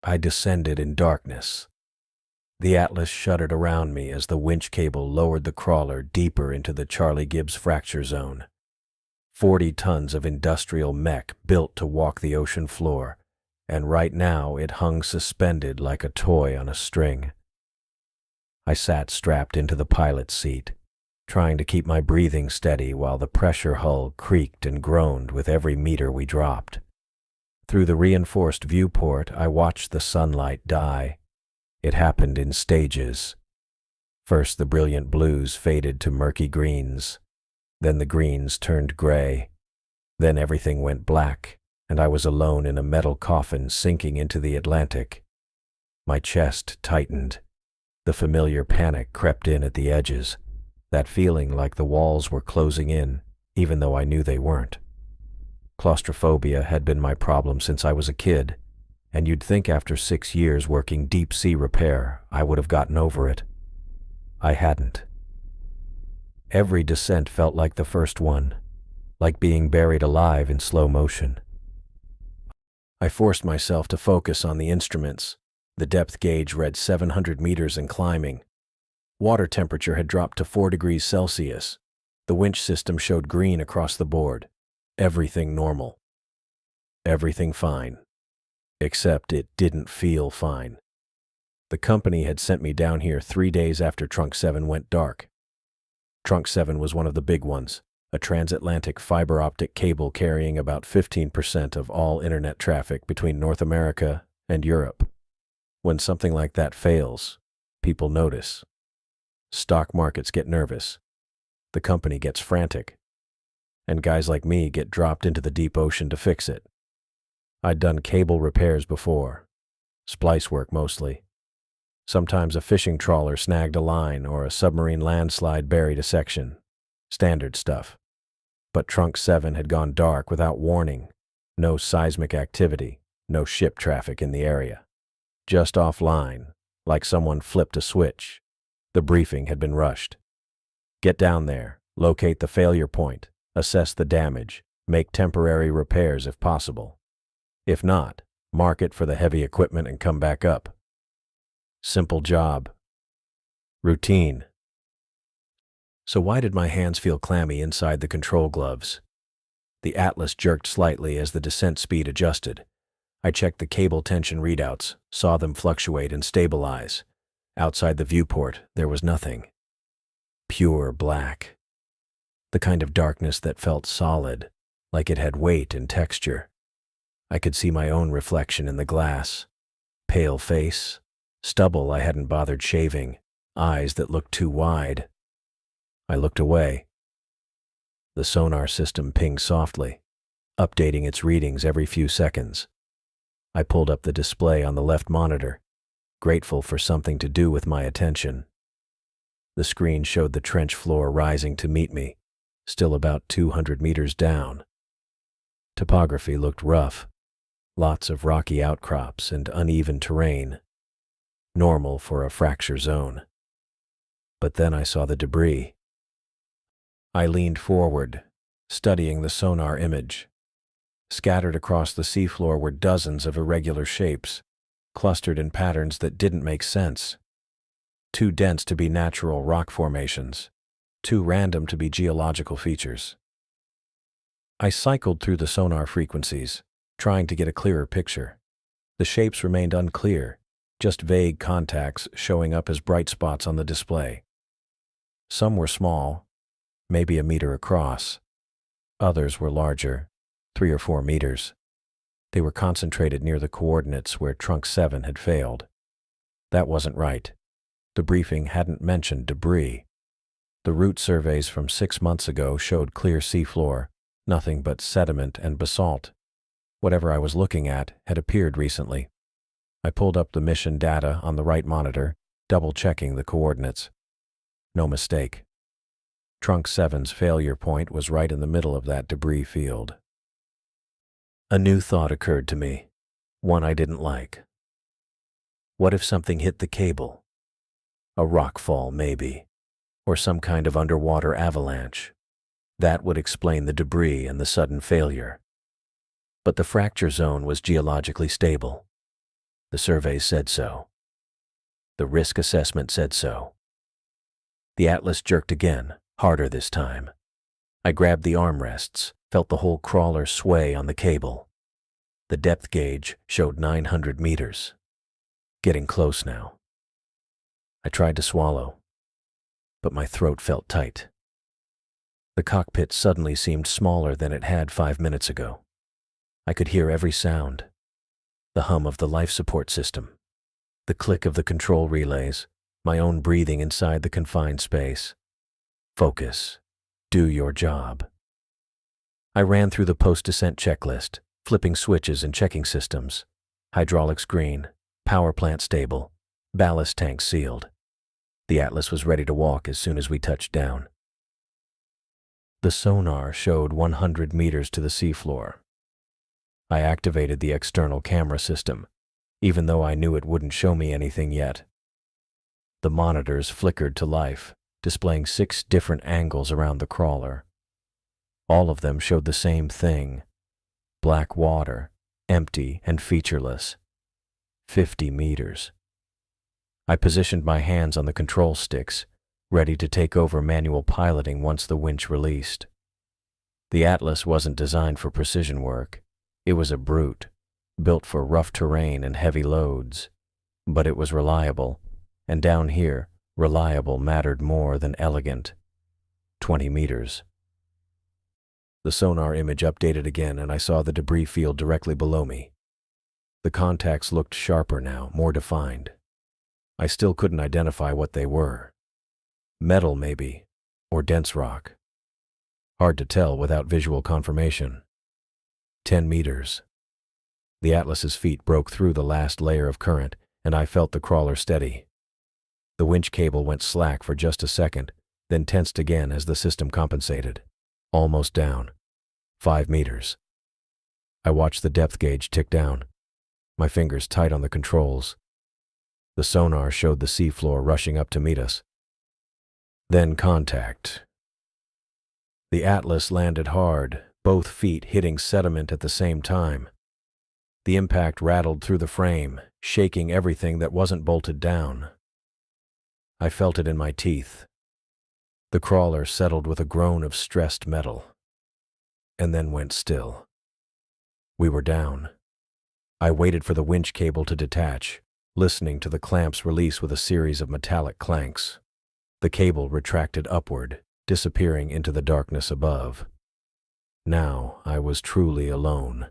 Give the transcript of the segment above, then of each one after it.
I descended in darkness. The Atlas shuddered around me as the winch cable lowered the crawler deeper into the Charlie Gibbs fracture zone. 40 tons of industrial mech built to walk the ocean floor, and right now it hung suspended like a toy on a string. I sat strapped into the pilot's seat, trying to keep my breathing steady while the pressure hull creaked and groaned with every meter we dropped. Through the reinforced viewport, I watched the sunlight die. It happened in stages. First, the brilliant blues faded to murky greens. Then the greens turned gray. Then everything went black, and I was alone in a metal coffin sinking into the Atlantic. My chest tightened. The familiar panic crept in at the edges, that feeling like the walls were closing in, even though I knew they weren't. Claustrophobia had been my problem since I was a kid, and you'd think after 6 years working deep-sea repair, I would have gotten over it. I hadn't. Every descent felt like the first one, like being buried alive in slow motion. I forced myself to focus on the instruments. The depth gauge read 700 meters and climbing. Water temperature had dropped to 4 degrees Celsius. The winch system showed green across the board. Everything normal. Everything fine. Except it didn't feel fine. The company had sent me down here 3 days after Trunk 7 went dark. Trunk 7 was one of the big ones, a transatlantic fiber optic cable carrying about 15% of all internet traffic between North America and Europe. When something like that fails, people notice. Stock markets get nervous. The company gets frantic. And guys like me get dropped into the deep ocean to fix it. I'd done cable repairs before. Splice work mostly. Sometimes a fishing trawler snagged a line or a submarine landslide buried a section. Standard stuff. But Trunk 7 had gone dark without warning. No seismic activity, no ship traffic in the area. Just offline, like someone flipped a switch. The briefing had been rushed. Get down there, locate the failure point, assess the damage, make temporary repairs if possible. If not, mark it for the heavy equipment and come back up. Simple job. Routine. So why did my hands feel clammy inside the control gloves? The Atlas jerked slightly as the descent speed adjusted. I checked the cable tension readouts, saw them fluctuate and stabilize. Outside the viewport, there was nothing. Pure black. The kind of darkness that felt solid, like it had weight and texture. I could see my own reflection in the glass. Pale face, stubble I hadn't bothered shaving, eyes that looked too wide. I looked away. The sonar system pinged softly, updating its readings every few seconds. I pulled up the display on the left monitor, grateful for something to do with my attention. The screen showed the trench floor rising to meet me, still about 200 meters down. Topography looked rough. Lots of rocky outcrops and uneven terrain. Normal for a fracture zone. But then I saw the debris. I leaned forward, studying the sonar image. Scattered across the seafloor were dozens of irregular shapes, clustered in patterns that didn't make sense. Too dense to be natural rock formations, too random to be geological features. I cycled through the sonar frequencies, trying to get a clearer picture. The shapes remained unclear, just vague contacts showing up as bright spots on the display. Some were small, maybe a meter across. Others were larger, 3 or 4 meters. They were concentrated near the coordinates where Trunk 7 had failed. That wasn't right. The briefing hadn't mentioned debris. The route surveys from 6 months ago showed clear seafloor, nothing but sediment and basalt. Whatever I was looking at had appeared recently. I pulled up the mission data on the right monitor, double-checking the coordinates. No mistake. Trunk 7's failure point was right in the middle of that debris field. A new thought occurred to me, one I didn't like. What if something hit the cable? A rockfall, maybe, or some kind of underwater avalanche. That would explain the debris and the sudden failure. But the fracture zone was geologically stable. The survey said so. The risk assessment said so. The Atlas jerked again, harder this time. I grabbed the armrests, felt the whole crawler sway on the cable. The depth gauge showed 900 meters. Getting close now. I tried to swallow, but my throat felt tight. The cockpit suddenly seemed smaller than it had 5 minutes ago. I could hear every sound. The hum of the life support system, the click of the control relays, my own breathing inside the confined space. Focus. Do your job. I ran through the post-descent checklist, flipping switches and checking systems. Hydraulics green, power plant stable, ballast tank sealed. The Atlas was ready to walk as soon as we touched down. The sonar showed 100 meters to the seafloor. I activated the external camera system, even though I knew it wouldn't show me anything yet. The monitors flickered to life, displaying 6 different angles around the crawler. All of them showed the same thing: black water, empty and featureless. 50 meters. I positioned my hands on the control sticks, ready to take over manual piloting once the winch released. The Atlas wasn't designed for precision work. It was a brute, built for rough terrain and heavy loads. But it was reliable, and down here, reliable mattered more than elegant. 20 meters. The sonar image updated again, and I saw the debris field directly below me. The contacts looked sharper now, more defined. I still couldn't identify what they were. Metal, maybe, or dense rock. Hard to tell without visual confirmation. 10 meters. The Atlas's feet broke through the last layer of current, and I felt the crawler steady. The winch cable went slack for just a second, then tensed again as the system compensated. Almost down. 5 meters. I watched the depth gauge tick down, my fingers tight on the controls. The sonar showed the seafloor rushing up to meet us. Then contact. The Atlas landed hard, both feet hitting sediment at the same time. The impact rattled through the frame, shaking everything that wasn't bolted down. I felt it in my teeth. The crawler settled with a groan of stressed metal, and then went still. We were down. I waited for the winch cable to detach, listening to the clamps release with a series of metallic clanks. The cable retracted upward, disappearing into the darkness above. Now I was truly alone,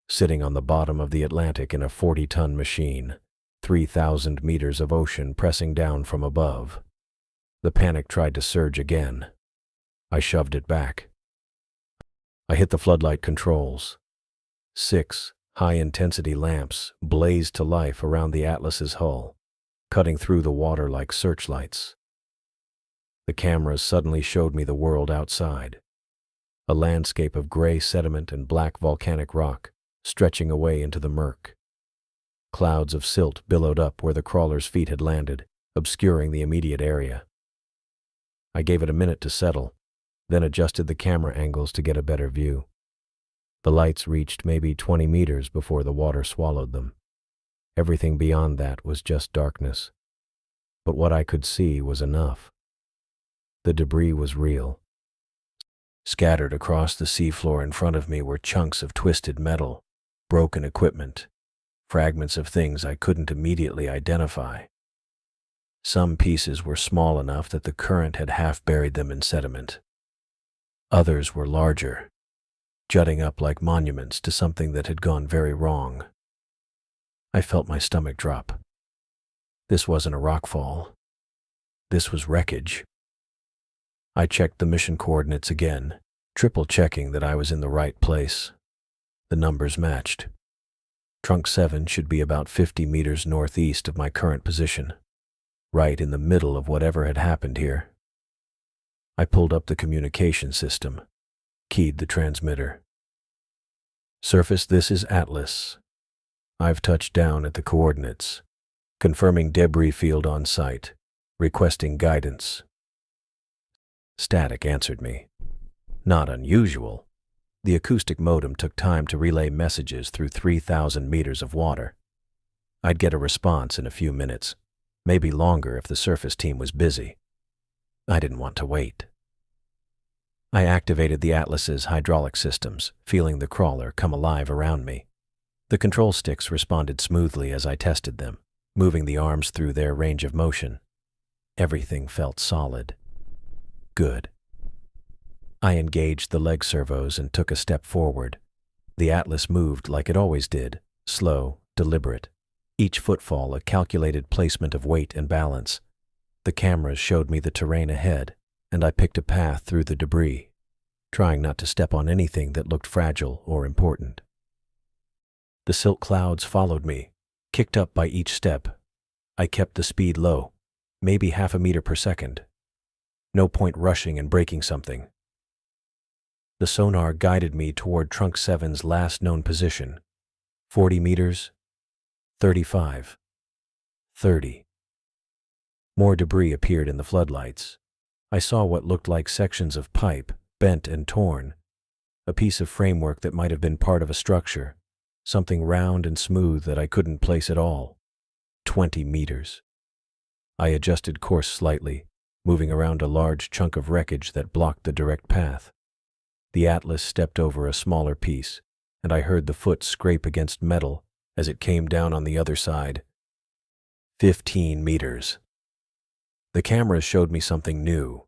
sitting on the bottom of the Atlantic in a 40-ton machine, 3,000 meters of ocean pressing down from above. The panic tried to surge again. I shoved it back. I hit the floodlight controls. 6 high-intensity lamps blazed to life around the Atlas's hull, cutting through the water like searchlights. The cameras suddenly showed me the world outside. A landscape of gray sediment and black volcanic rock, stretching away into the murk. Clouds of silt billowed up where the crawler's feet had landed, obscuring the immediate area. I gave it a minute to settle, then adjusted the camera angles to get a better view. The lights reached maybe 20 meters before the water swallowed them. Everything beyond that was just darkness. But what I could see was enough. The debris was real. Scattered across the seafloor in front of me were chunks of twisted metal, broken equipment, fragments of things I couldn't immediately identify. Some pieces were small enough that the current had half buried them in sediment. Others were larger, jutting up like monuments to something that had gone very wrong. I felt my stomach drop. This wasn't a rockfall. This was wreckage. I checked the mission coordinates again, triple-checking that I was in the right place. The numbers matched. Trunk 7 should be about 50 meters northeast of my current position, right in the middle of whatever had happened here. I pulled up the communication system, keyed the transmitter. Surface, this is Atlas. I've touched down at the coordinates, confirming debris field on site, requesting guidance. Static answered me. Not unusual. The acoustic modem took time to relay messages through 3,000 meters of water. I'd get a response in a few minutes, maybe longer if the surface team was busy. I didn't want to wait. I activated the Atlas's hydraulic systems, feeling the crawler come alive around me. The control sticks responded smoothly as I tested them, moving the arms through their range of motion. Everything felt solid. Good. I engaged the leg servos and took a step forward. The Atlas moved like it always did, slow, deliberate. Each footfall a calculated placement of weight and balance. The cameras showed me the terrain ahead, and I picked a path through the debris, trying not to step on anything that looked fragile or important. The silt clouds followed me, kicked up by each step. I kept the speed low, maybe 0.5 meters per second. No point rushing and breaking something. The sonar guided me toward Trunk 7's last known position. 40 meters, 35, 30. More debris appeared in the floodlights. I saw what looked like sections of pipe, bent and torn, a piece of framework that might have been part of a structure, something round and smooth that I couldn't place at all. 20 meters. I adjusted course slightly, moving around a large chunk of wreckage that blocked the direct path. The Atlas stepped over a smaller piece, and I heard the foot scrape against metal as it came down on the other side. 15 meters. The cameras showed me something new,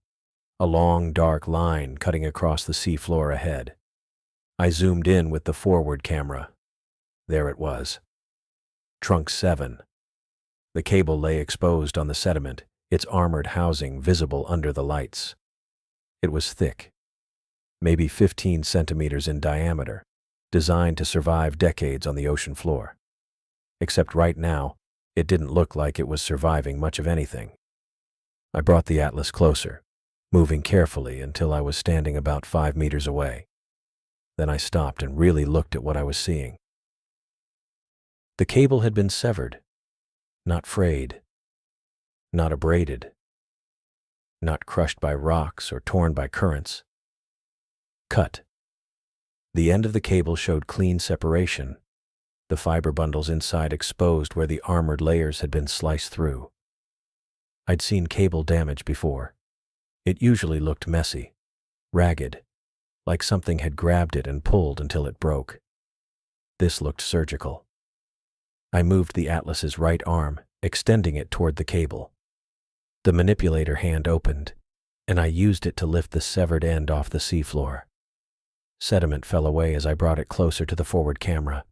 a long, dark line cutting across the seafloor ahead. I zoomed in with the forward camera. There it was. Trunk 7. The cable lay exposed on the sediment, its armored housing visible under the lights. It was thick, maybe 15 centimeters in diameter, designed to survive decades on the ocean floor. Except right now, it didn't look like it was surviving much of anything. I brought the Atlas closer, moving carefully until I was standing about 5 meters away. Then I stopped and really looked at what I was seeing. The cable had been severed, not frayed, not abraded, not crushed by rocks or torn by currents. Cut. The end of the cable showed clean separation, the fiber bundles inside exposed where the armored layers had been sliced through. I'd seen cable damage before. It usually looked messy, ragged, like something had grabbed it and pulled until it broke. This looked surgical. I moved the Atlas's right arm, extending it toward the cable. The manipulator hand opened, and I used it to lift the severed end off the seafloor. Sediment fell away as I brought it closer to the forward camera.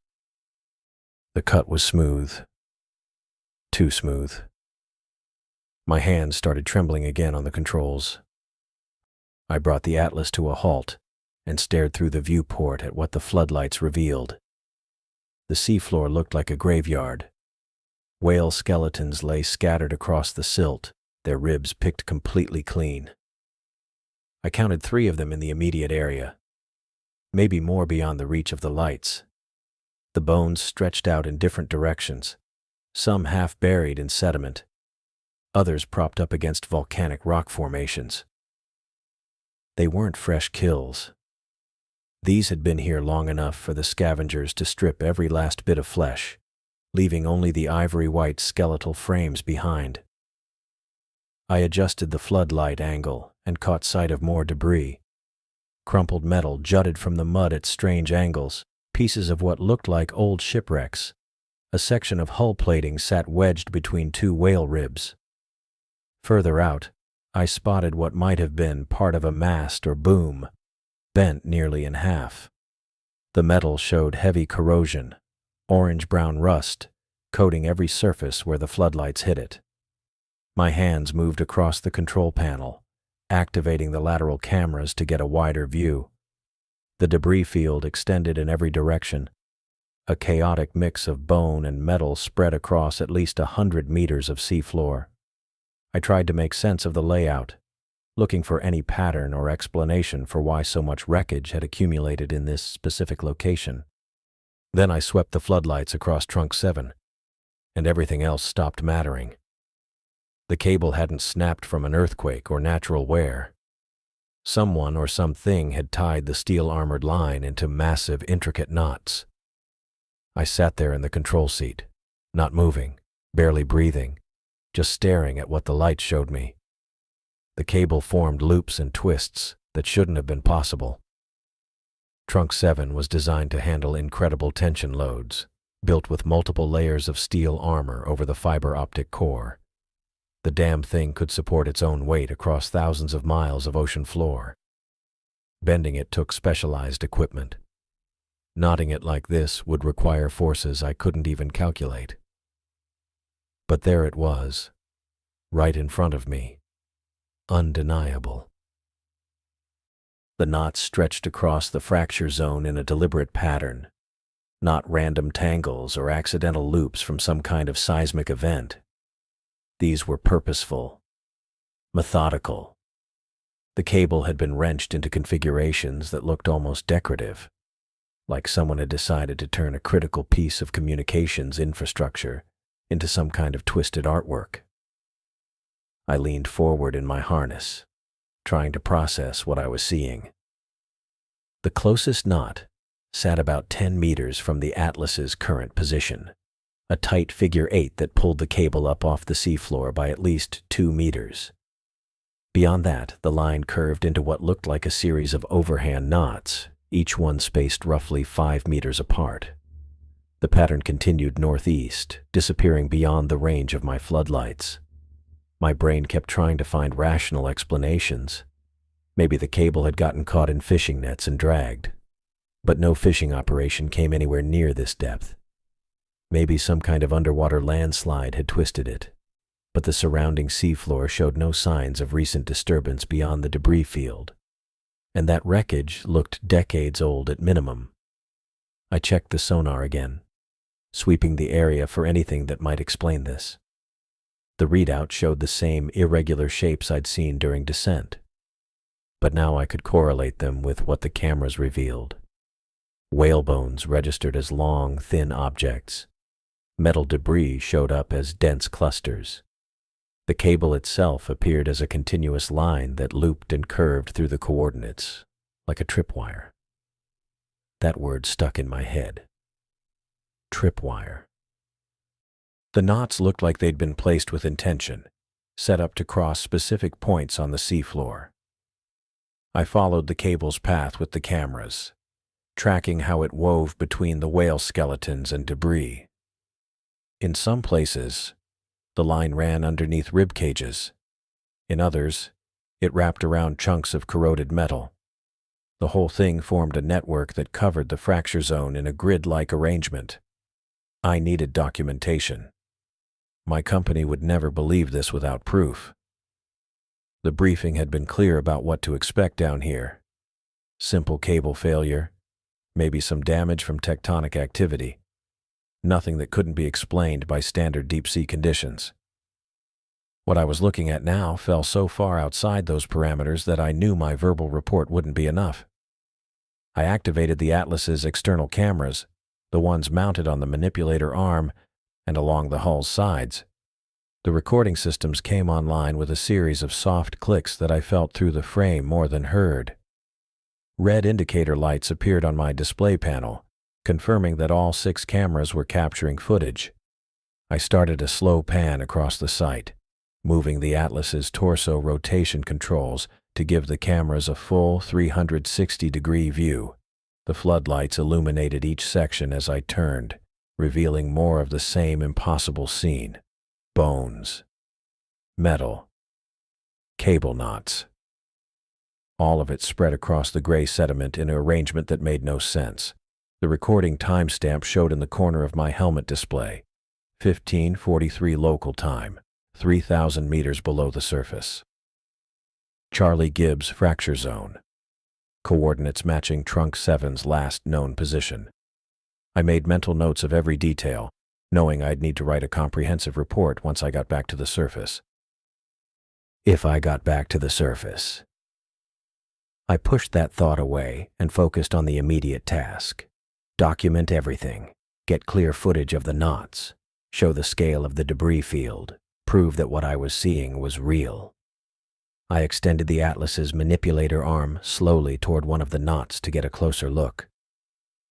The cut was smooth. Too smooth. My hands started trembling again on the controls. I brought the Atlas to a halt and stared through the viewport at what the floodlights revealed. The seafloor looked like a graveyard. Whale skeletons lay scattered across the silt, their ribs picked completely clean. I counted 3 of them in the immediate area, maybe more beyond the reach of the lights. The bones stretched out in different directions, some half buried in sediment, others propped up against volcanic rock formations. They weren't fresh kills. These had been here long enough for the scavengers to strip every last bit of flesh, leaving only the ivory-white skeletal frames behind. I adjusted the floodlight angle and caught sight of more debris. Crumpled metal jutted from the mud at strange angles, pieces of what looked like old shipwrecks. A section of hull plating sat wedged between 2 whale ribs. Further out, I spotted what might have been part of a mast or boom, bent nearly in half. The metal showed heavy corrosion, orange-brown rust, coating every surface where the floodlights hit it. My hands moved across the control panel, activating the lateral cameras to get a wider view. The debris field extended in every direction. A chaotic mix of bone and metal spread across at least 100 meters of seafloor. I tried to make sense of the layout, looking for any pattern or explanation for why so much wreckage had accumulated in this specific location. Then I swept the floodlights across Trunk 7, and everything else stopped mattering. The cable hadn't snapped from an earthquake or natural wear. Someone or something had tied the steel-armored line into massive, intricate knots. I sat there in the control seat, not moving, barely breathing, just staring at what the light showed me. The cable formed loops and twists that shouldn't have been possible. Trunk 7 was designed to handle incredible tension loads, built with multiple layers of steel armor over the fiber optic core. The damn thing could support its own weight across thousands of miles of ocean floor. Bending it took specialized equipment. Knotting it like this would require forces I couldn't even calculate. But there it was, right in front of me. Undeniable. The knots stretched across the fracture zone in a deliberate pattern, not random tangles or accidental loops from some kind of seismic event. These were purposeful, methodical. The cable had been wrenched into configurations that looked almost decorative, like someone had decided to turn a critical piece of communications infrastructure into some kind of twisted artwork. I leaned forward in my harness, trying to process what I was seeing. The closest knot sat about 10 meters from the Atlas's current position, a tight figure 8 that pulled the cable up off the seafloor by at least 2 meters. Beyond that, the line curved into what looked like a series of overhand knots, each one spaced roughly 5 meters apart. The pattern continued northeast, disappearing beyond the range of my floodlights. My brain kept trying to find rational explanations. Maybe the cable had gotten caught in fishing nets and dragged. But no fishing operation came anywhere near this depth. Maybe some kind of underwater landslide had twisted it, but the surrounding seafloor showed no signs of recent disturbance beyond the debris field. And that wreckage looked decades old at minimum. I checked the sonar again, sweeping the area for anything that might explain this. The readout showed the same irregular shapes I'd seen during descent, but now I could correlate them with what the cameras revealed. Whale bones registered as long, thin objects. Metal debris showed up as dense clusters. The cable itself appeared as a continuous line that looped and curved through the coordinates, like a tripwire. That word stuck in my head. Tripwire. The knots looked like they'd been placed with intention, set up to cross specific points on the seafloor. I followed the cable's path with the cameras, tracking how it wove between the whale skeletons and debris. In some places, the line ran underneath rib cages. In others, it wrapped around chunks of corroded metal. The whole thing formed a network that covered the fracture zone in a grid-like arrangement. I needed documentation. My company would never believe this without proof. The briefing had been clear about what to expect down here. Simple cable failure, maybe some damage from tectonic activity. Nothing that couldn't be explained by standard deep-sea conditions. What I was looking at now fell so far outside those parameters that I knew my verbal report wouldn't be enough. I activated the Atlas's external cameras, the ones mounted on the manipulator arm and along the hull's sides. The recording systems came online with a series of soft clicks that I felt through the frame more than heard. Red indicator lights appeared on my display panel, confirming that all 6 cameras were capturing footage. I started a slow pan across the site, moving the Atlas's torso rotation controls to give the cameras a full 360-degree view. The floodlights illuminated each section as I turned, revealing more of the same impossible scene. Bones. Metal. Cable knots. All of it spread across the gray sediment in an arrangement that made no sense. The recording timestamp showed in the corner of my helmet display. 15:43 local time, 3,000 meters below the surface. Charlie Gibbs fracture zone. Coordinates matching Trunk 7's last known position. I made mental notes of every detail, knowing I'd need to write a comprehensive report once I got back to the surface. If I got back to the surface. I pushed that thought away and focused on the immediate task. Document everything, get clear footage of the knots, show the scale of the debris field, prove that what I was seeing was real. I extended the Atlas's manipulator arm slowly toward one of the knots to get a closer look.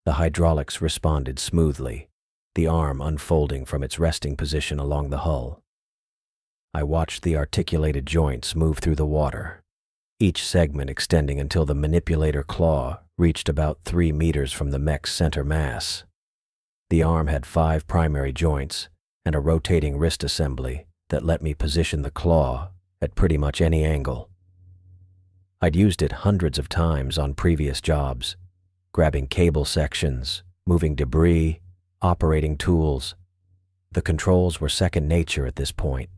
The hydraulics responded smoothly. the arm unfolding from its resting position along the hull. I watched the articulated joints move through the water, each segment extending until the manipulator claw reached about 3 meters from the mech's center mass. The arm had 5 primary joints and a rotating wrist assembly that let me position the claw at pretty much any angle. I'd used it hundreds of times on previous jobs, grabbing cable sections, moving debris, operating tools. The controls were second nature at this point,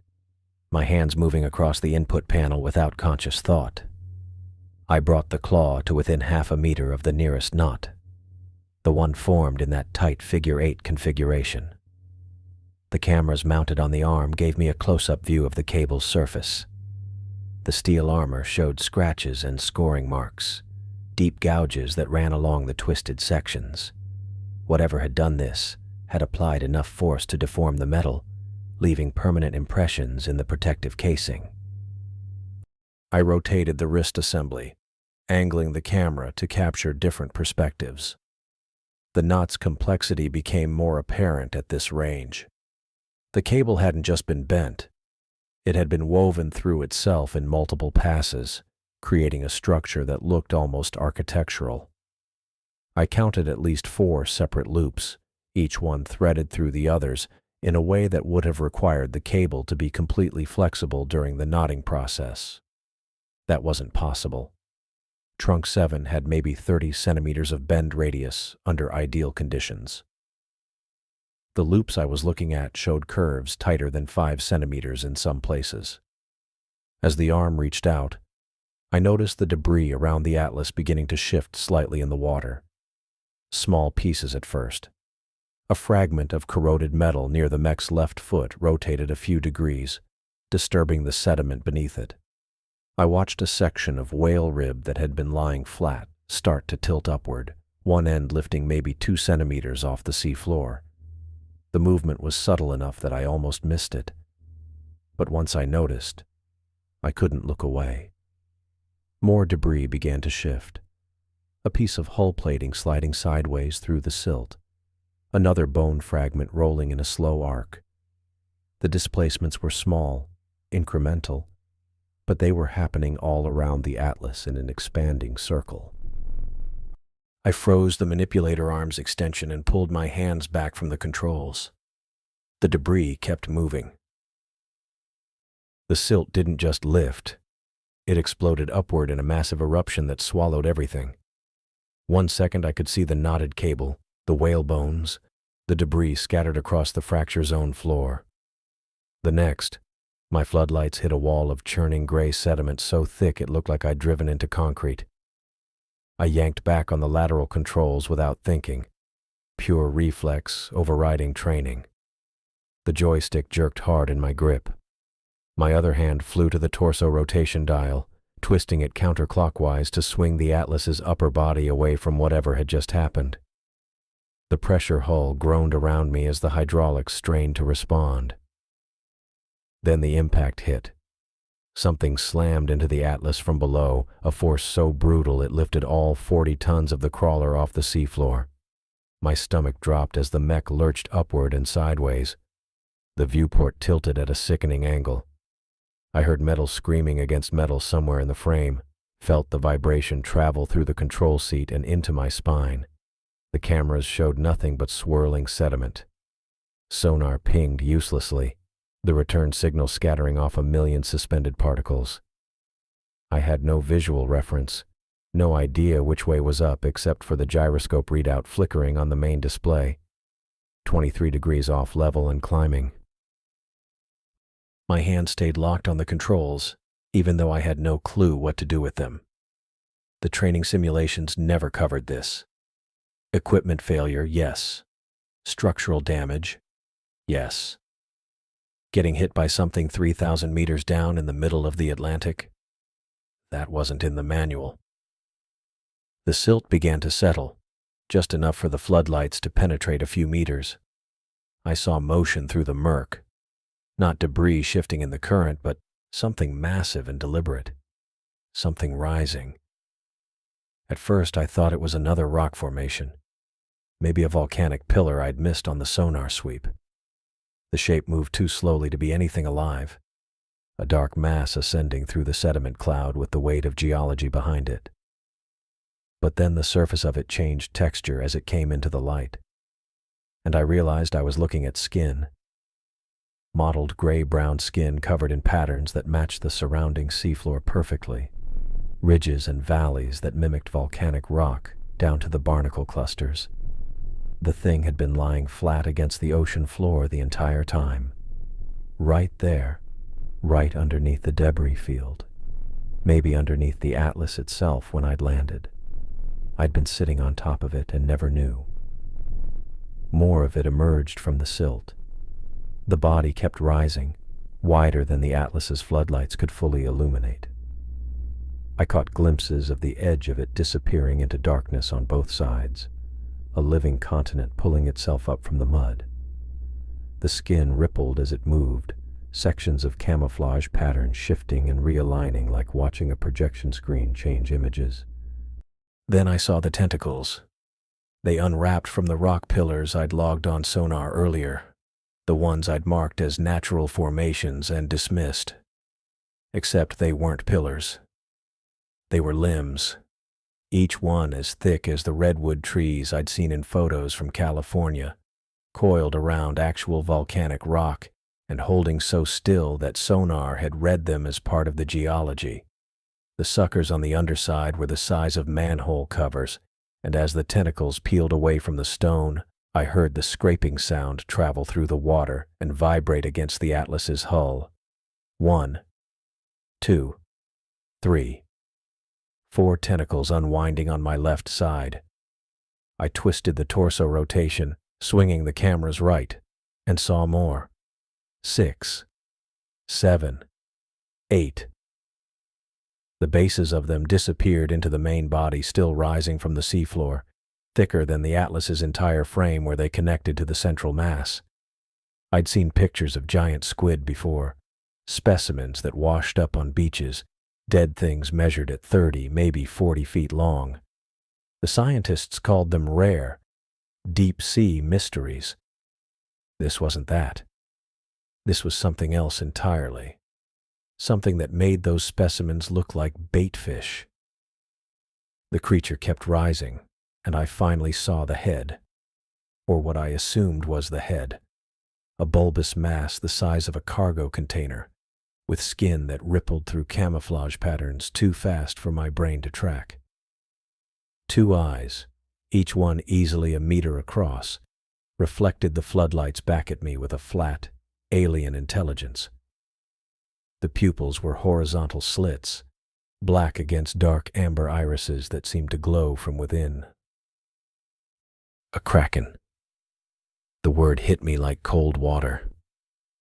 my hands moving across the input panel without conscious thought. I brought the claw to within half a meter of the nearest knot, the one formed in that tight figure-8 configuration. The cameras mounted on the arm gave me a close-up view of the cable's surface. The steel armor showed scratches and scoring marks, deep gouges that ran along the twisted sections. Whatever had done this had applied enough force to deform the metal, leaving permanent impressions in the protective casing. I rotated the wrist assembly, angling the camera to capture different perspectives. The knot's complexity became more apparent at this range. The cable hadn't just been bent. It had been woven through itself in multiple passes, creating a structure that looked almost architectural. I counted at least 4 separate loops, each one threaded through the others in a way that would have required the cable to be completely flexible during the knotting process. That wasn't possible. Trunk 7 had maybe 30 centimeters of bend radius under ideal conditions. The loops I was looking at showed curves tighter than 5 centimeters in some places. As the arm reached out, I noticed the debris around the Atlas beginning to shift slightly in the water. Small pieces at first. A fragment of corroded metal near the mech's left foot rotated a few degrees, disturbing the sediment beneath it. I watched a section of whale rib that had been lying flat start to tilt upward, one end lifting maybe 2 centimeters off the sea floor. The movement was subtle enough that I almost missed it. But once I noticed, I couldn't look away. More debris began to shift. A piece of hull plating sliding sideways through the silt. Another bone fragment rolling in a slow arc. The displacements were small, incremental, but they were happening all around the Atlas in an expanding circle. I froze the manipulator arm's extension and pulled my hands back from the controls. The debris kept moving. The silt didn't just lift. It exploded upward in a massive eruption that swallowed everything. 1 second I could see the knotted cable, the whale bones, the debris scattered across the fracture zone floor. The next, my floodlights hit a wall of churning gray sediment so thick it looked like I'd driven into concrete. I yanked back on the lateral controls without thinking, pure reflex overriding training. The joystick jerked hard in my grip. My other hand flew to the torso rotation dial, twisting it counterclockwise to swing the Atlas's upper body away from whatever had just happened. The pressure hull groaned around me as the hydraulics strained to respond. Then the impact hit. Something slammed into the Atlas from below, a force so brutal it lifted all 40 tons of the crawler off the seafloor. My stomach dropped as the mech lurched upward and sideways. The viewport tilted at a sickening angle. I heard metal screaming against metal somewhere in the frame, felt the vibration travel through the control seat and into my spine. The cameras showed nothing but swirling sediment. Sonar pinged uselessly, the return signal scattering off a million suspended particles. I had no visual reference, no idea which way was up except for the gyroscope readout flickering on the main display. 23 degrees off level and climbing. My hand stayed locked on the controls, even though I had no clue what to do with them. The training simulations never covered this. Equipment failure, yes. Structural damage, yes. Getting hit by something 3,000 meters down in the middle of the Atlantic? That wasn't in the manual. The silt began to settle, just enough for the floodlights to penetrate a few meters. I saw motion through the murk. Not debris shifting in the current, but something massive and deliberate. Something rising. At first I thought it was another rock formation. maybe a volcanic pillar I'd missed on the sonar sweep. The shape moved too slowly to be anything alive, a dark mass ascending through the sediment cloud with the weight of geology behind it. But then the surface of it changed texture as it came into the light, and I realized I was looking at skin. Mottled gray-brown skin covered in patterns that matched the surrounding seafloor perfectly, ridges and valleys that mimicked volcanic rock down to the barnacle clusters. The thing had been lying flat against the ocean floor the entire time, right there, right underneath the debris field, maybe underneath the Atlas itself when I'd landed. I'd been sitting on top of it and never knew. More of it emerged from the silt. The body kept rising, wider than the Atlas's floodlights could fully illuminate. I caught glimpses of the edge of it disappearing into darkness on both sides, a living continent pulling itself up from the mud. The skin rippled as it moved, sections of camouflage patterns shifting and realigning like watching a projection screen change images. Then I saw the tentacles. They unwrapped from the rock pillars I'd logged on sonar earlier, the ones I'd marked as natural formations and dismissed. Except they weren't pillars. They were limbs, each one as thick as the redwood trees I'd seen in photos from California, coiled around actual volcanic rock and holding so still that sonar had read them as part of the geology. The suckers on the underside were the size of manhole covers, and as the tentacles peeled away from the stone, I heard the scraping sound travel through the water and vibrate against the Atlas's hull. 1, 2, 3. 4 tentacles unwinding on my left side. I twisted the torso rotation, swinging the cameras right, and saw more. 6, 7, 8. The bases of them disappeared into the main body still rising from the seafloor, thicker than the Atlas's entire frame where they connected to the central mass. I'd seen pictures of giant squid before, specimens that washed up on beaches, dead things measured at 30, maybe 40 feet long. The scientists called them rare, deep-sea mysteries. This wasn't that. This was something else entirely. Something that made those specimens look like bait fish. The creature kept rising, and I finally saw the head, or what I assumed was the head, a bulbous mass the size of a cargo container, with skin that rippled through camouflage patterns too fast for my brain to track. 2 eyes, each one easily a meter across, reflected the floodlights back at me with a flat, alien intelligence. The pupils were horizontal slits, black against dark amber irises that seemed to glow from within. A kraken. The word hit me like cold water.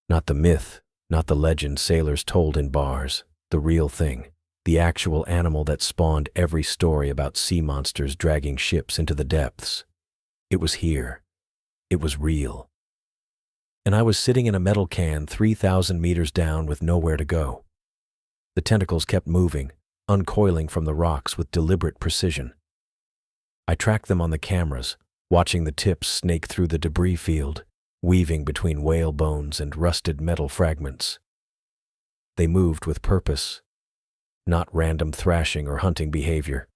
Not the myth, not the legend sailors told in bars, the real thing, the actual animal that spawned every story about sea monsters dragging ships into the depths. It was here. It was real. And I was sitting in a metal can 3,000 meters down with nowhere to go. The tentacles kept moving, uncoiling from the rocks with deliberate precision. I tracked them on the cameras, watching the tips snake through the debris field, weaving between whale bones and rusted metal fragments. They moved with purpose, not random thrashing or hunting behavior.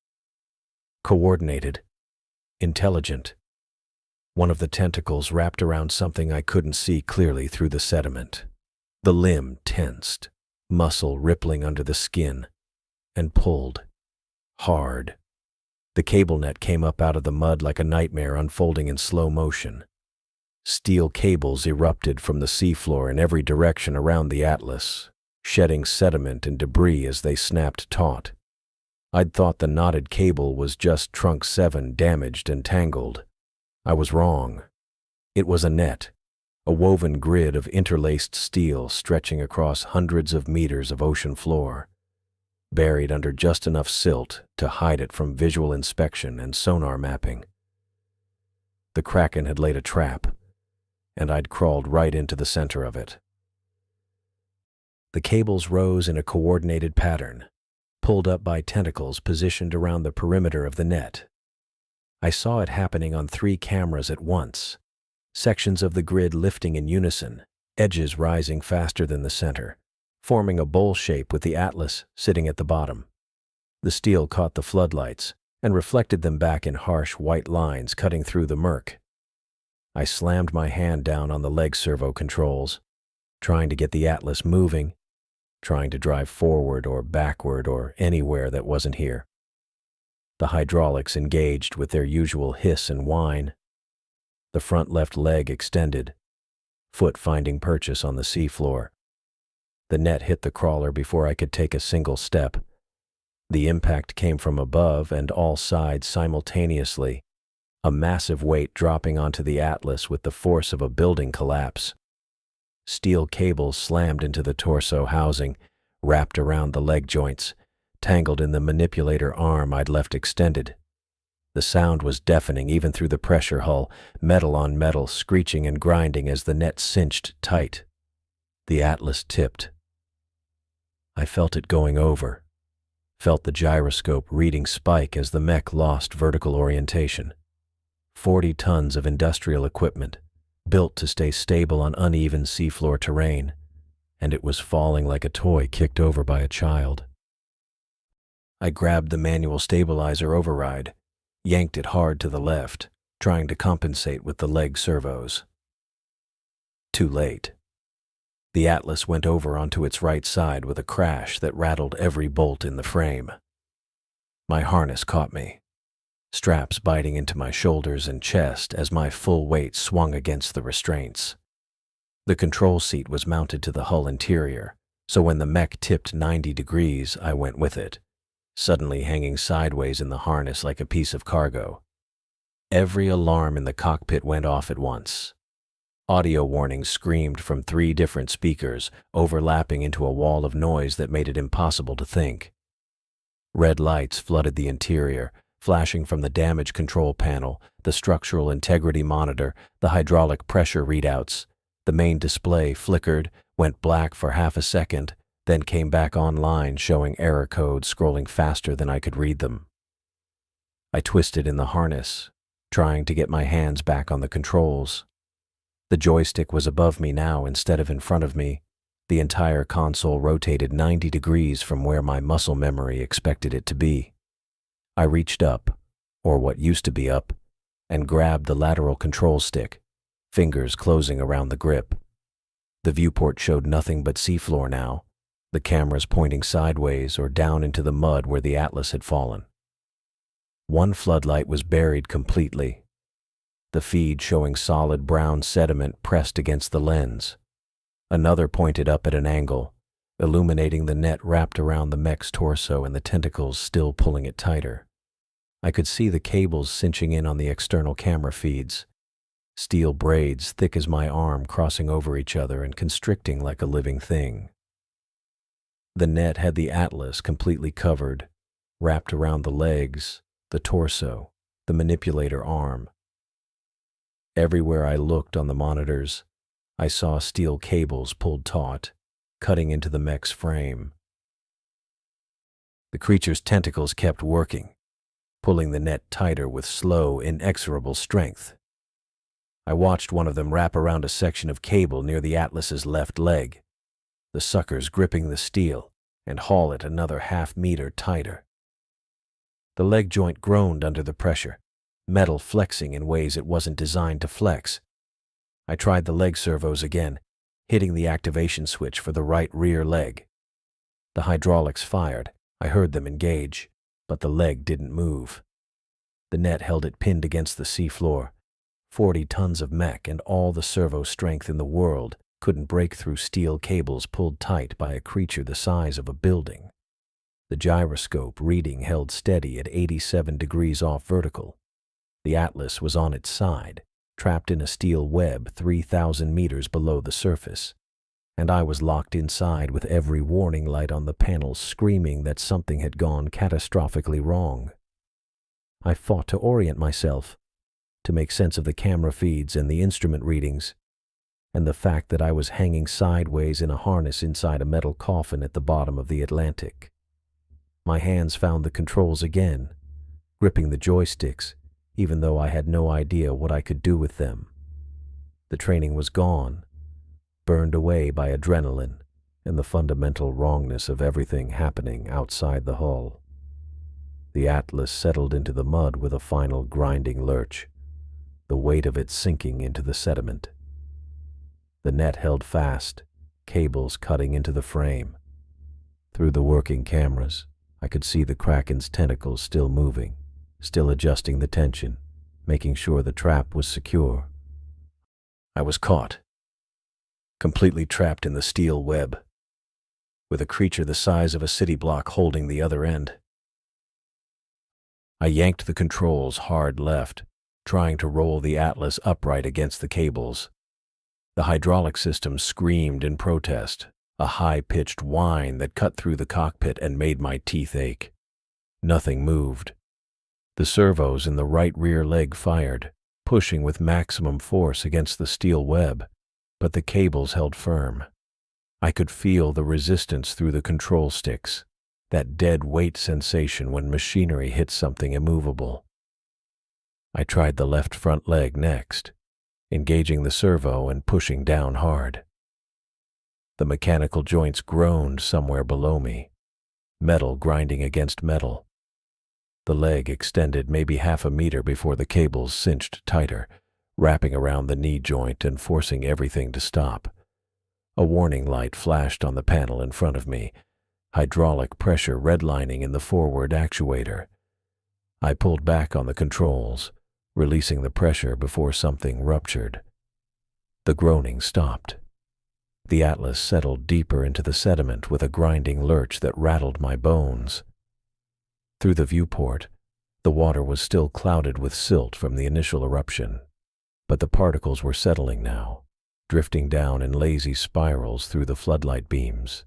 Coordinated, intelligent. One of the tentacles wrapped around something I couldn't see clearly through the sediment. The limb tensed, muscle rippling under the skin, and pulled, hard. The cable net came up out of the mud like a nightmare unfolding in slow motion. Steel cables erupted from the seafloor in every direction around the Atlas, shedding sediment and debris as they snapped taut. I'd thought the knotted cable was just Trunk 7 damaged and tangled. I was wrong. It was a net, a woven grid of interlaced steel stretching across hundreds of meters of ocean floor, buried under just enough silt to hide it from visual inspection and sonar mapping. The kraken had laid a trap, and I'd crawled right into the center of it. The cables rose in a coordinated pattern, pulled up by tentacles positioned around the perimeter of the net. I saw it happening on 3 cameras at once, sections of the grid lifting in unison, edges rising faster than the center, forming a bowl shape with the Atlas sitting at the bottom. The steel caught the floodlights and reflected them back in harsh white lines cutting through the murk. I slammed my hand down on the leg servo controls, trying to get the Atlas moving, trying to drive forward or backward or anywhere that wasn't here. The hydraulics engaged with their usual hiss and whine. The front left leg extended, foot finding purchase on the seafloor. The net hit the crawler before I could take a single step. The impact came from above and all sides simultaneously, a massive weight dropping onto the Atlas with the force of a building collapse. Steel cables slammed into the torso housing, wrapped around the leg joints, tangled in the manipulator arm I'd left extended. The sound was deafening even through the pressure hull, metal on metal screeching and grinding as the net cinched tight. The Atlas tipped. I felt it going over, felt the gyroscope reading spike as the mech lost vertical orientation. 40 tons of industrial equipment, built to stay stable on uneven seafloor terrain, and it was falling like a toy kicked over by a child. I grabbed the manual stabilizer override, yanked it hard to the left, trying to compensate with the leg servos. Too late. The Atlas went over onto its right side with a crash that rattled every bolt in the frame. My harness caught me, straps biting into my shoulders and chest as my full weight swung against the restraints. The control seat was mounted to the hull interior, so when the mech tipped 90 degrees, I went with it, suddenly hanging sideways in the harness like a piece of cargo. Every alarm in the cockpit went off at once. Audio warnings screamed from 3 different speakers, overlapping into a wall of noise that made it impossible to think. Red lights flooded the interior, flashing from the damage control panel, the structural integrity monitor, the hydraulic pressure readouts. The main display flickered, went black for half a second, then came back online showing error codes scrolling faster than I could read them. I twisted in the harness, trying to get my hands back on the controls. The joystick was above me now instead of in front of me. The entire console rotated 90 degrees from where my muscle memory expected it to be. I reached up, or what used to be up, and grabbed the lateral control stick, fingers closing around the grip. The viewport showed nothing but seafloor now, the cameras pointing sideways or down into the mud where the Atlas had fallen. One floodlight was buried completely, the feed showing solid brown sediment pressed against the lens. Another pointed up at an angle, illuminating the net wrapped around the mech's torso and the tentacles still pulling it tighter. I could see the cables cinching in on the external camera feeds, steel braids thick as my arm crossing over each other and constricting like a living thing. The net had the Atlas completely covered, wrapped around the legs, the torso, the manipulator arm. Everywhere I looked on the monitors, I saw steel cables pulled taut, cutting into the mech's frame. The creature's tentacles kept working, pulling the net tighter with slow, inexorable strength. I watched one of them wrap around a section of cable near the Atlas's left leg, the suckers gripping the steel, and haul it another half-meter tighter. The leg joint groaned under the pressure, metal flexing in ways it wasn't designed to flex. I tried the leg servos again, hitting the activation switch for the right rear leg. The hydraulics fired. I heard them engage, but the leg didn't move. The net held it pinned against the seafloor. 40 tons of mech and all the servo strength in the world couldn't break through steel cables pulled tight by a creature the size of a building. The gyroscope reading held steady at 87 degrees off vertical. The Atlas was on its side, trapped in a steel web 3,000 meters below the surface, and I was locked inside with every warning light on the panel screaming that something had gone catastrophically wrong. I fought to orient myself, to make sense of the camera feeds and the instrument readings, and the fact that I was hanging sideways in a harness inside a metal coffin at the bottom of the Atlantic. My hands found the controls again, gripping the joysticks, even though I had no idea what I could do with them. The training was gone, burned away by adrenaline and the fundamental wrongness of everything happening outside the hull. The Atlas settled into the mud with a final grinding lurch, the weight of it sinking into the sediment. The net held fast, cables cutting into the frame. Through the working cameras, I could see the Kraken's tentacles still moving, still adjusting the tension, making sure the trap was secure. I was caught, completely trapped in the steel web, with a creature the size of a city block holding the other end. I yanked the controls hard left, trying to roll the Atlas upright against the cables. The hydraulic system screamed in protest, a high-pitched whine that cut through the cockpit and made my teeth ache. Nothing moved. The servos in the right rear leg fired, pushing with maximum force against the steel web, but the cables held firm. I could feel the resistance through the control sticks, that dead weight sensation when machinery hits something immovable. I tried the left front leg next, engaging the servo and pushing down hard. The mechanical joints groaned somewhere below me, metal grinding against metal. The leg extended maybe half a meter before the cables cinched tighter, wrapping around the knee joint and forcing everything to stop. A warning light flashed on the panel in front of me, hydraulic pressure redlining in the forward actuator. I pulled back on the controls, releasing the pressure before something ruptured. The groaning stopped. The Atlas settled deeper into the sediment with a grinding lurch that rattled my bones. Through the viewport, the water was still clouded with silt from the initial eruption, but the particles were settling now, drifting down in lazy spirals through the floodlight beams.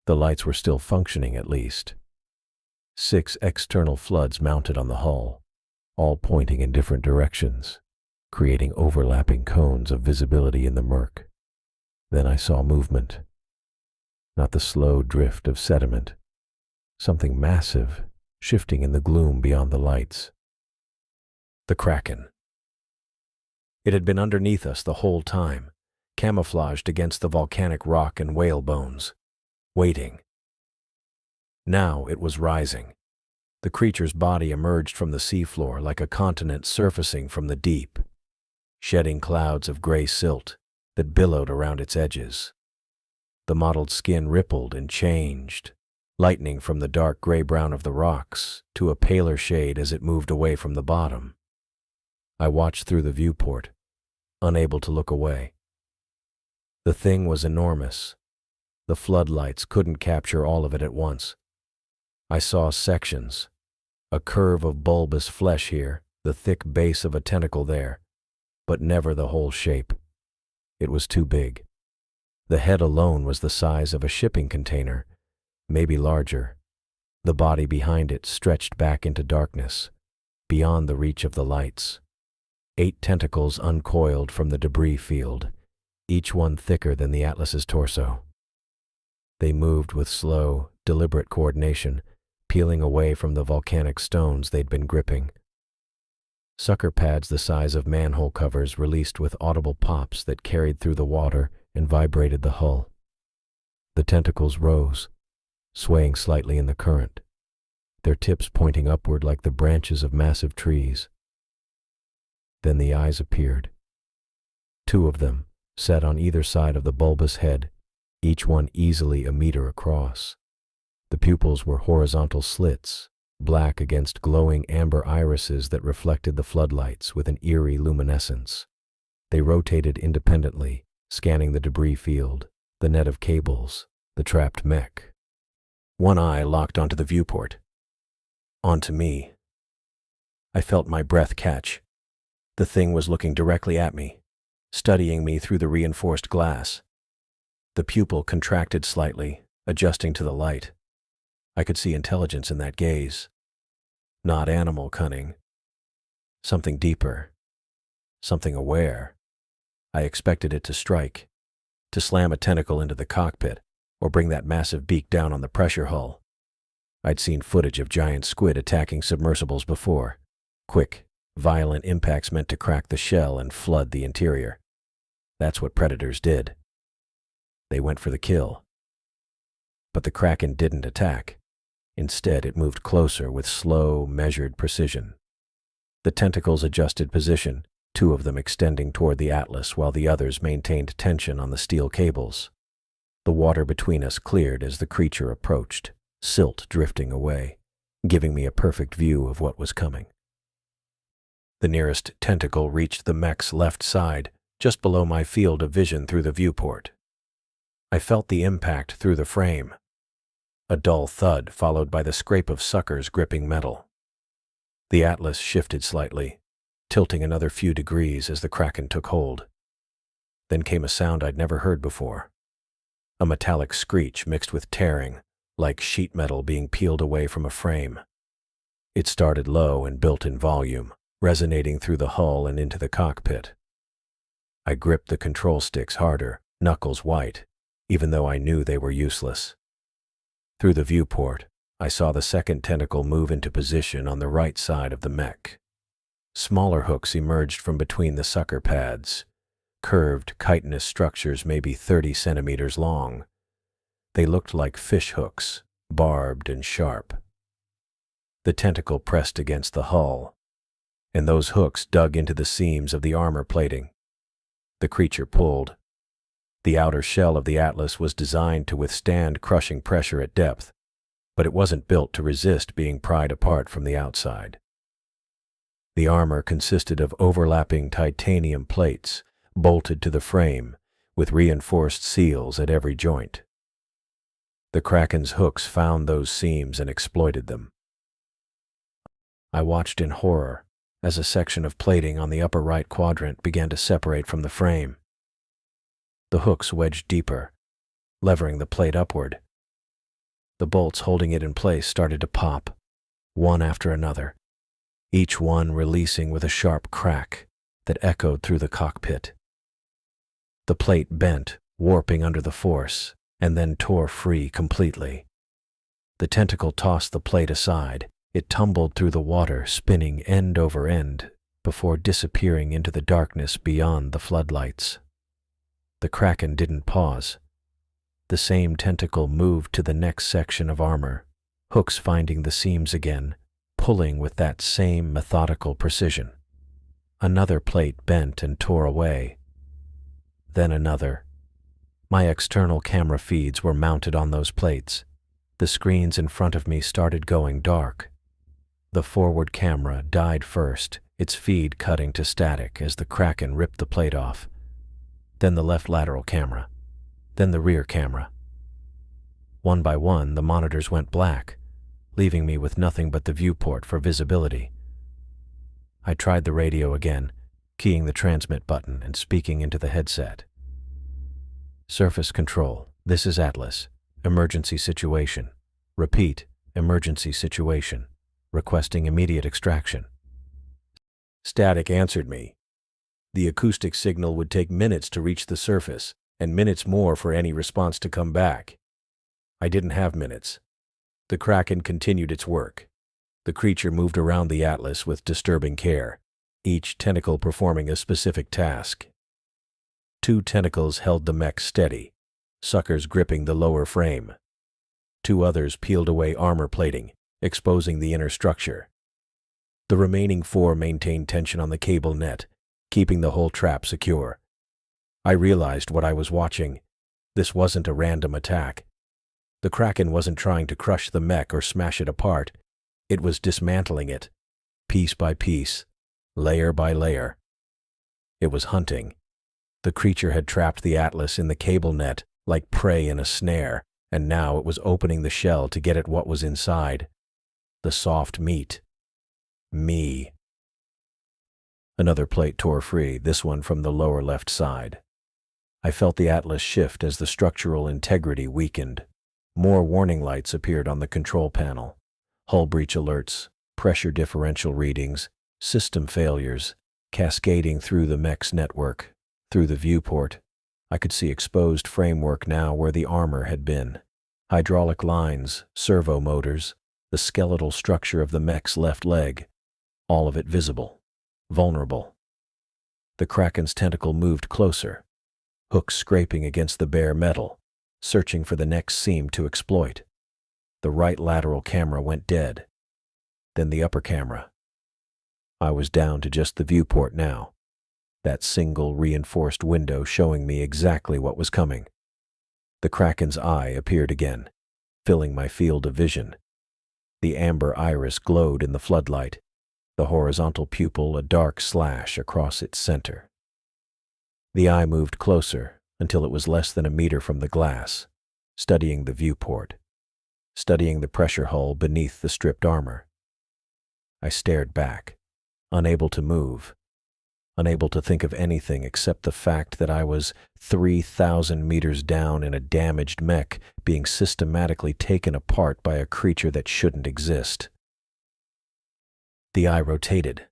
The lights were still functioning at least. 6 external floods mounted on the hull, all pointing in different directions, creating overlapping cones of visibility in the murk. Then I saw movement. Not the slow drift of sediment. Something massive, shifting in the gloom beyond the lights. The Kraken. It had been underneath us the whole time, camouflaged against the volcanic rock and whale bones, waiting. Now it was rising. The creature's body emerged from the seafloor like a continent surfacing from the deep, shedding clouds of gray silt that billowed around its edges. The mottled skin rippled and changed, lightening from the dark gray-brown of the rocks to a paler shade as it moved away from the bottom. I watched through the viewport, unable to look away. The thing was enormous. The floodlights couldn't capture all of it at once. I saw sections, a curve of bulbous flesh here, the thick base of a tentacle there, but never the whole shape. It was too big. The head alone was the size of a shipping container, maybe larger. The body behind it stretched back into darkness, beyond the reach of the lights. 8 tentacles uncoiled from the debris field, each one thicker than the Atlas's torso. They moved with slow, deliberate coordination, peeling away from the volcanic stones they'd been gripping. Sucker pads the size of manhole covers released with audible pops that carried through the water and vibrated the hull. The tentacles rose, swaying slightly in the current, their tips pointing upward like the branches of massive trees. Then the eyes appeared. 2 of them, set on either side of the bulbous head, each one easily a meter across. The pupils were horizontal slits, black against glowing amber irises that reflected the floodlights with an eerie luminescence. They rotated independently, scanning the debris field, the net of cables, the trapped mech. One eye locked onto the viewport. Onto me. I felt my breath catch. The thing was looking directly at me, studying me through the reinforced glass. The pupil contracted slightly, adjusting to the light. I could see intelligence in that gaze. Not animal cunning. Something deeper. Something aware. I expected it to strike, to slam a tentacle into the cockpit, or bring that massive beak down on the pressure hull. I'd seen footage of giant squid attacking submersibles before. Quick, Violent impacts meant to crack the shell and flood the interior. That's what predators did. They went for the kill. But the Kraken didn't attack. Instead, it moved closer with slow, measured precision. The tentacles adjusted position, two of them extending toward the Atlas while the others maintained tension on the steel cables. The water between us cleared as the creature approached, silt drifting away, giving me a perfect view of what was coming. The nearest tentacle reached the mech's left side, just below my field of vision through the viewport. I felt the impact through the frame. A dull thud followed by the scrape of suckers gripping metal. The Atlas shifted slightly, tilting another few degrees as the Kraken took hold. Then came a sound I'd never heard before. A metallic screech mixed with tearing, like sheet metal being peeled away from a frame. It started low and built in volume, resonating through the hull and into the cockpit. I gripped the control sticks harder, knuckles white, even though I knew they were useless. Through the viewport, I saw the second tentacle move into position on the right side of the mech. Smaller hooks emerged from between the sucker pads, curved, chitinous structures maybe 30 centimeters long. They looked like fish hooks, barbed and sharp. The tentacle pressed against the hull, and those hooks dug into the seams of the armor plating. The creature pulled. The outer shell of the Atlas was designed to withstand crushing pressure at depth, but it wasn't built to resist being pried apart from the outside. The armor consisted of overlapping titanium plates, bolted to the frame, with reinforced seals at every joint. The Kraken's hooks found those seams and exploited them. I watched in horror as a section of plating on the upper right quadrant began to separate from the frame. The hooks wedged deeper, levering the plate upward. The bolts holding it in place started to pop, one after another, each one releasing with a sharp crack that echoed through the cockpit. The plate bent, warping under the force, and then tore free completely. The tentacle tossed the plate aside. It tumbled through the water, spinning end over end, before disappearing into the darkness beyond the floodlights. The Kraken didn't pause. The same tentacle moved to the next section of armor, hooks finding the seams again, pulling with that same methodical precision. Another plate bent and tore away. Then another. My external camera feeds were mounted on those plates. The screens in front of me started going dark. The forward camera died first, its feed cutting to static as the Kraken ripped the plate off. Then the left lateral camera. Then the rear camera. One by one, the monitors went black, leaving me with nothing but the viewport for visibility. I tried the radio again, keying the transmit button and speaking into the headset. Surface control, this is Atlas. Emergency situation. Repeat, emergency situation. Requesting immediate extraction. Static answered me. The acoustic signal would take minutes to reach the surface, and minutes more for any response to come back. I didn't have minutes. The Kraken continued its work. The creature moved around the Atlas with disturbing care, each tentacle performing a specific task. 2 tentacles held the mech steady, suckers gripping the lower frame. 2 others peeled away armor plating, exposing the inner structure. The remaining 4 maintained tension on the cable net, keeping the whole trap secure. I realized what I was watching. This wasn't a random attack. The Kraken wasn't trying to crush the mech or smash it apart. It was dismantling it, piece by piece, layer by layer. It was hunting. The creature had trapped the Atlas in the cable net like prey in a snare, and now it was opening the shell to get at what was inside. The soft meat. Me. Another plate tore free, this one from the lower left side. I felt the Atlas shift as the structural integrity weakened. More warning lights appeared on the control panel. Hull breach alerts, pressure differential readings, system failures, cascading through the mech's network. Through the viewport, I could see exposed framework now where the armor had been. Hydraulic lines, servo motors, the skeletal structure of the mech's left leg, all of it visible. vulnerable. The Kraken's tentacle moved closer, hooks scraping against the bare metal, searching for the next seam to exploit. The right lateral camera went dead, then the upper camera. I was down to just the viewport now, that single reinforced window showing me exactly what was coming. The Kraken's eye appeared again, filling my field of vision. The amber iris glowed in the floodlight, the horizontal pupil a dark slash across its center. The eye moved closer until it was less than a meter from the glass, studying the viewport, studying the pressure hull beneath the stripped armor. I stared back, unable to move, unable to think of anything except the fact that I was 3,000 meters down in a damaged mech being systematically taken apart by a creature that shouldn't exist. The eye rotated,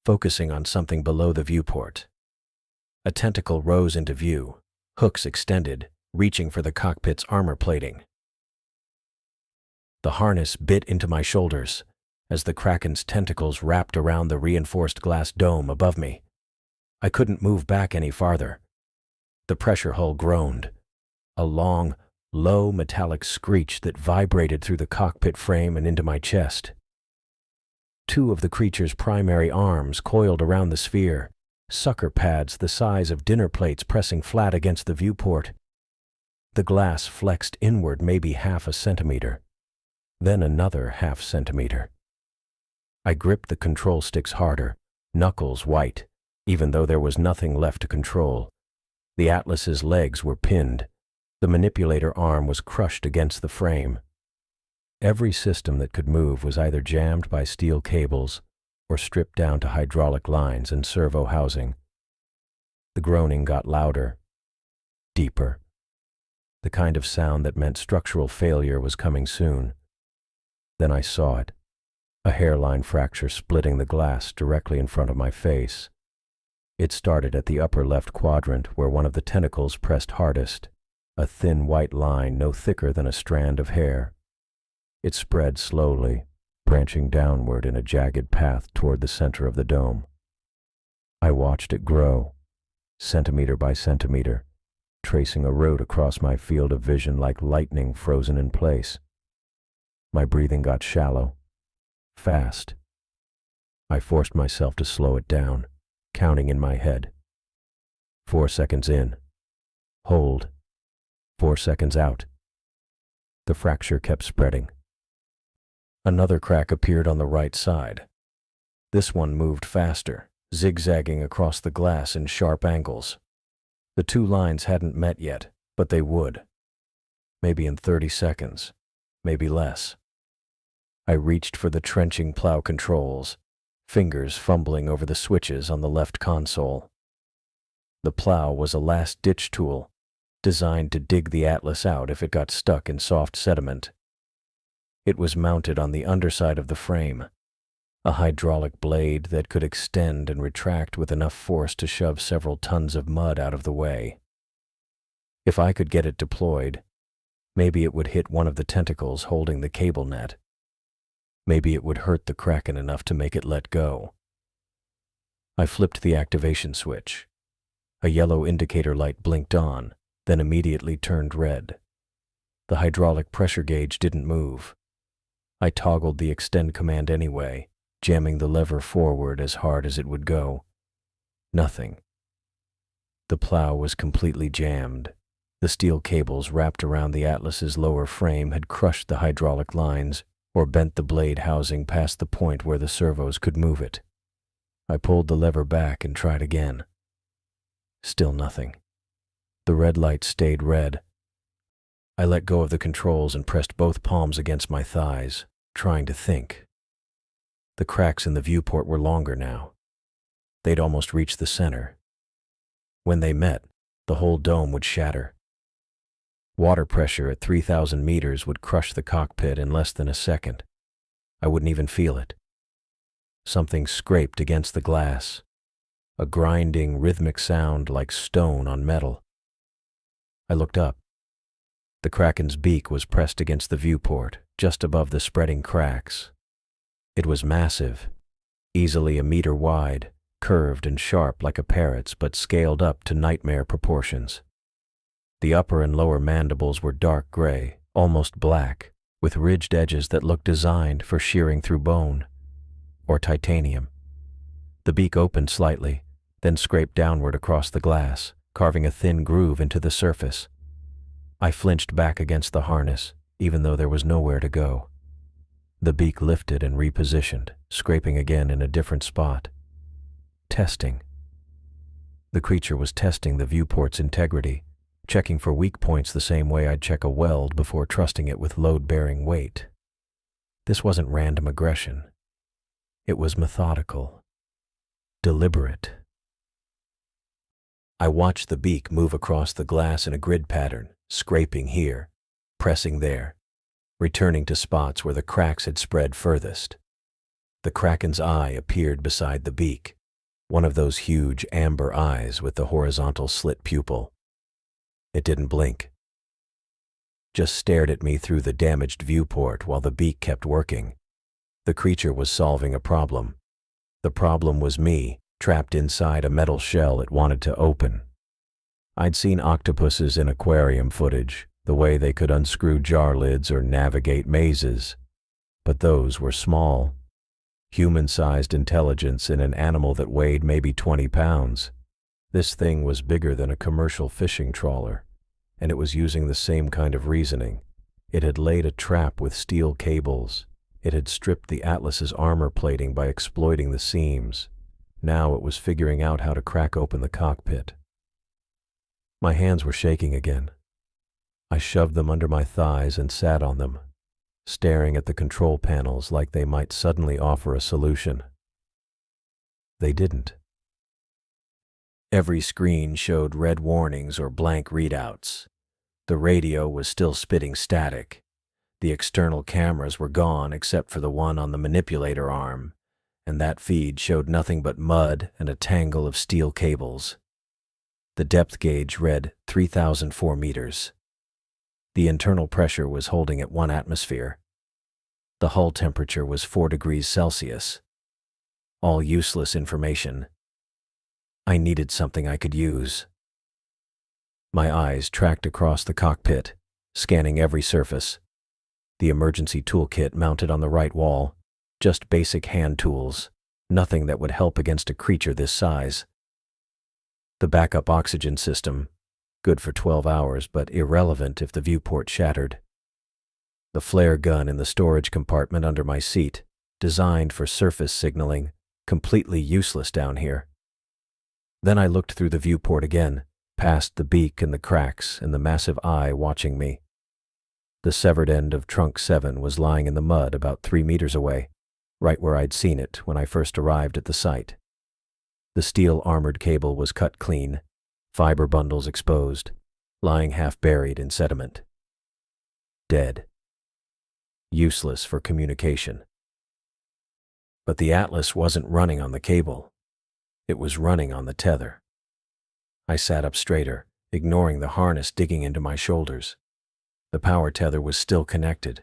focusing on something below the viewport. A tentacle rose into view, hooks extended, reaching for the cockpit's armor plating. The harness bit into my shoulders as the Kraken's tentacles wrapped around the reinforced glass dome above me. I couldn't move back any farther. The pressure hull groaned, a long, low metallic screech that vibrated through the cockpit frame and into my chest. Two of the creature's primary arms coiled around the sphere, sucker pads the size of dinner plates pressing flat against the viewport. The glass flexed inward maybe half a centimeter, then another half centimeter. I gripped the control sticks harder, knuckles white, even though there was nothing left to control. The Atlas's legs were pinned. The manipulator arm was crushed against the frame. Every system that could move was either jammed by steel cables or stripped down to hydraulic lines and servo housing. The groaning got louder, deeper, the kind of sound that meant structural failure was coming soon. Then I saw it, a hairline fracture splitting the glass directly in front of my face. It started at the upper left quadrant where one of the tentacles pressed hardest, a thin white line no thicker than a strand of hair. It spread slowly, branching downward in a jagged path toward the center of the dome. I watched it grow, centimeter by centimeter, tracing a route across my field of vision like lightning frozen in place. My breathing got shallow, fast. I forced myself to slow it down, counting in my head. 4 seconds in. Hold. 4 seconds out. The fracture kept spreading. Another crack appeared on the right side. This one moved faster, zigzagging across the glass in sharp angles. The two lines hadn't met yet, but they would. Maybe in 30 seconds, maybe less. I reached for the trenching plow controls, fingers fumbling over the switches on the left console. The plow was a last-ditch tool, designed to dig the Atlas out if it got stuck in soft sediment. It was mounted on the underside of the frame, a hydraulic blade that could extend and retract with enough force to shove several tons of mud out of the way. If I could get it deployed, maybe it would hit one of the tentacles holding the cable net. Maybe it would hurt the Kraken enough to make it let go. I flipped the activation switch. A yellow indicator light blinked on, then immediately turned red. The hydraulic pressure gauge didn't move. I toggled the extend command anyway, jamming the lever forward as hard as it would go. Nothing. The plow was completely jammed. The steel cables wrapped around the Atlas's lower frame had crushed the hydraulic lines or bent the blade housing past the point where the servos could move it. I pulled the lever back and tried again. Still nothing. The red light stayed red. I let go of the controls and pressed both palms against my thighs, trying to think. The cracks in the viewport were longer now. They'd almost reached the center. When they met, the whole dome would shatter. Water pressure at 3,000 meters would crush the cockpit in less than a second. I wouldn't even feel it. Something scraped against the glass, a grinding, rhythmic sound like stone on metal. I looked up. The Kraken's beak was pressed against the viewport, just above the spreading cracks. It was massive, easily a meter wide, curved and sharp like a parrot's but scaled up to nightmare proportions. The upper and lower mandibles were dark gray, almost black, with ridged edges that looked designed for shearing through bone or titanium. The beak opened slightly, then scraped downward across the glass, carving a thin groove into the surface. I flinched back against the harness, even though there was nowhere to go. The beak lifted and repositioned, scraping again in a different spot. Testing. The creature was testing the viewport's integrity, checking for weak points the same way I'd check a weld before trusting it with load-bearing weight. This wasn't random aggression. It was methodical, deliberate. I watched the beak move across the glass in a grid pattern, scraping here, pressing there, returning to spots where the cracks had spread furthest. The kraken's eye appeared beside the beak, one of those huge amber eyes with the horizontal slit pupil. It didn't blink, just stared at me through the damaged viewport while the beak kept working. The creature was solving a problem. The problem was me, trapped inside a metal shell it wanted to open. I'd seen octopuses in aquarium footage, the way they could unscrew jar lids or navigate mazes. But those were small, human-sized intelligence in an animal that weighed maybe 20 pounds. This thing was bigger than a commercial fishing trawler, and it was using the same kind of reasoning. It had laid a trap with steel cables. It had stripped the Atlas's armor plating by exploiting the seams. Now it was figuring out how to crack open the cockpit. My hands were shaking again. I shoved them under my thighs and sat on them, staring at the control panels like they might suddenly offer a solution. They didn't. Every screen showed red warnings or blank readouts. The radio was still spitting static. The external cameras were gone except for the one on the manipulator arm, and that feed showed nothing but mud and a tangle of steel cables. The depth gauge read 3,004 meters. The internal pressure was holding at 1 atmosphere. The hull temperature was 4 degrees Celsius. All useless information. I needed something I could use. My eyes tracked across the cockpit, scanning every surface. The emergency toolkit mounted on the right wall, just basic hand tools, nothing that would help against a creature this size. The backup oxygen system, good for 12 hours but irrelevant if the viewport shattered. The flare gun in the storage compartment under my seat, designed for surface signaling, completely useless down here. Then I looked through the viewport again, past the beak and the cracks and the massive eye watching me. The severed end of Trunk 7 was lying in the mud about 3 meters away, right where I'd seen it when I first arrived at the site. The steel armored cable was cut clean, fiber bundles exposed, lying half buried in sediment. Dead. Useless for communication. But the Atlas wasn't running on the cable. It was running on the tether. I sat up straighter, ignoring the harness digging into my shoulders. The power tether was still connected.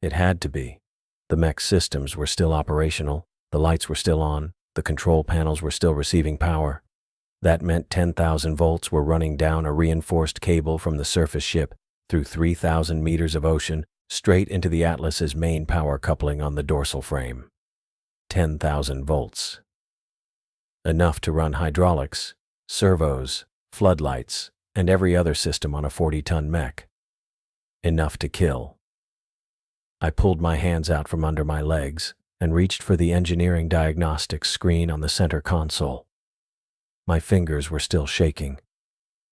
It had to be. The mech systems were still operational, the lights were still on, the control panels were still receiving power. That meant 10,000 volts were running down a reinforced cable from the surface ship through 3,000 meters of ocean straight into the Atlas's main power coupling on the dorsal frame. 10,000 volts. Enough to run hydraulics, servos, floodlights, and every other system on a 40-ton mech. Enough to kill. I pulled my hands out from under my legs and reached for the engineering diagnostics screen on the center console. My fingers were still shaking,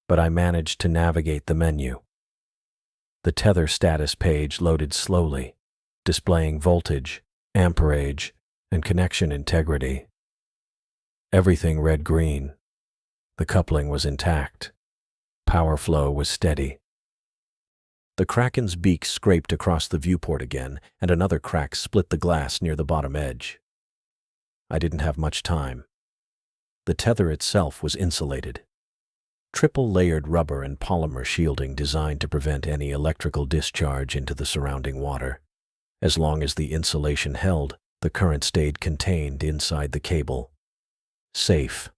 but I managed to navigate the menu. The tether status page loaded slowly, displaying voltage, amperage, and connection integrity. Everything read green. The coupling was intact. Power flow was steady. The Kraken's beak scraped across the viewport again, and another crack split the glass near the bottom edge. I didn't have much time. The tether itself was insulated. Triple-layered rubber and polymer shielding designed to prevent any electrical discharge into the surrounding water. As long as the insulation held, the current stayed contained inside the cable. safe,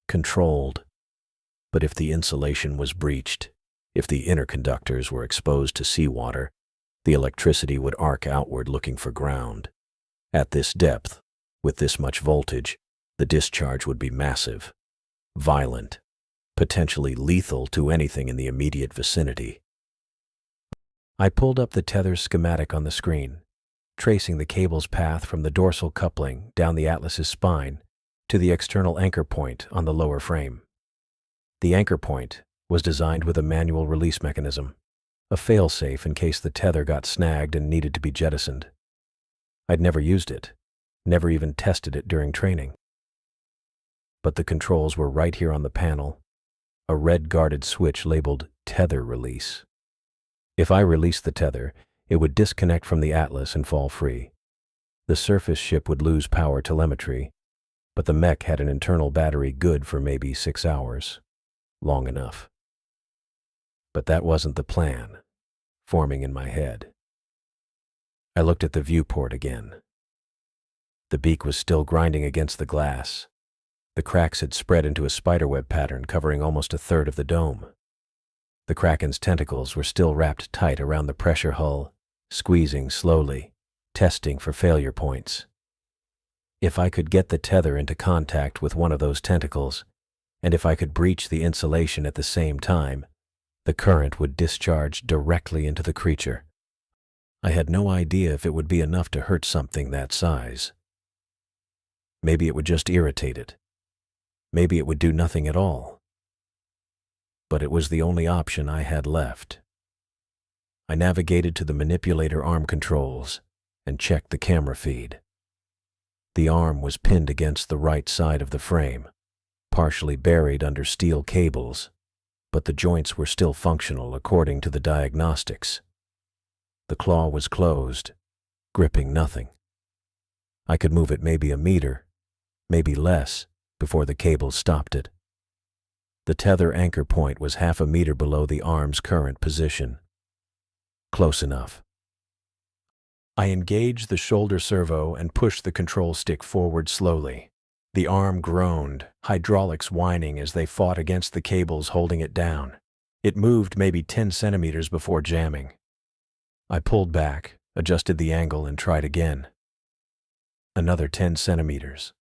controlled. But if the insulation was breached, if the inner conductors were exposed to seawater, the electricity would arc outward looking for ground. At this depth, with this much voltage, the discharge would be massive, violent, potentially lethal to anything in the immediate vicinity. I pulled up the tether schematic on the screen, tracing the cable's path from the dorsal coupling down the Atlas's spine to the external anchor point on the lower frame. The anchor point was designed with a manual release mechanism, a fail-safe in case the tether got snagged and needed to be jettisoned. I'd never used it, never even tested it during training. But the controls were right here on the panel, a red guarded switch labeled Tether Release. If I released the tether, it would disconnect from the Atlas and fall free. The surface ship would lose power telemetry, but the mech had an internal battery good for maybe 6 hours. Long enough. But that wasn't the plan, forming in my head. I looked at the viewport again. The beak was still grinding against the glass. The cracks had spread into a spiderweb pattern covering almost a third of the dome. The Kraken's tentacles were still wrapped tight around the pressure hull, squeezing slowly, testing for failure points. If I could get the tether into contact with one of those tentacles, and if I could breach the insulation at the same time, the current would discharge directly into the creature. I had no idea if it would be enough to hurt something that size. Maybe it would just irritate it. Maybe it would do nothing at all. But it was the only option I had left. I navigated to the manipulator arm controls and checked the camera feed. The arm was pinned against the right side of the frame, partially buried under steel cables, but the joints were still functional according to the diagnostics. The claw was closed, gripping nothing. I could move it maybe a meter, maybe less, before the cables stopped it. The tether anchor point was half a meter below the arm's current position. Close enough. I engaged the shoulder servo and pushed the control stick forward slowly. The arm groaned, hydraulics whining as they fought against the cables holding it down. It moved maybe 10 centimeters before jamming. I pulled back, adjusted the angle, and tried again. Another 10 centimeters.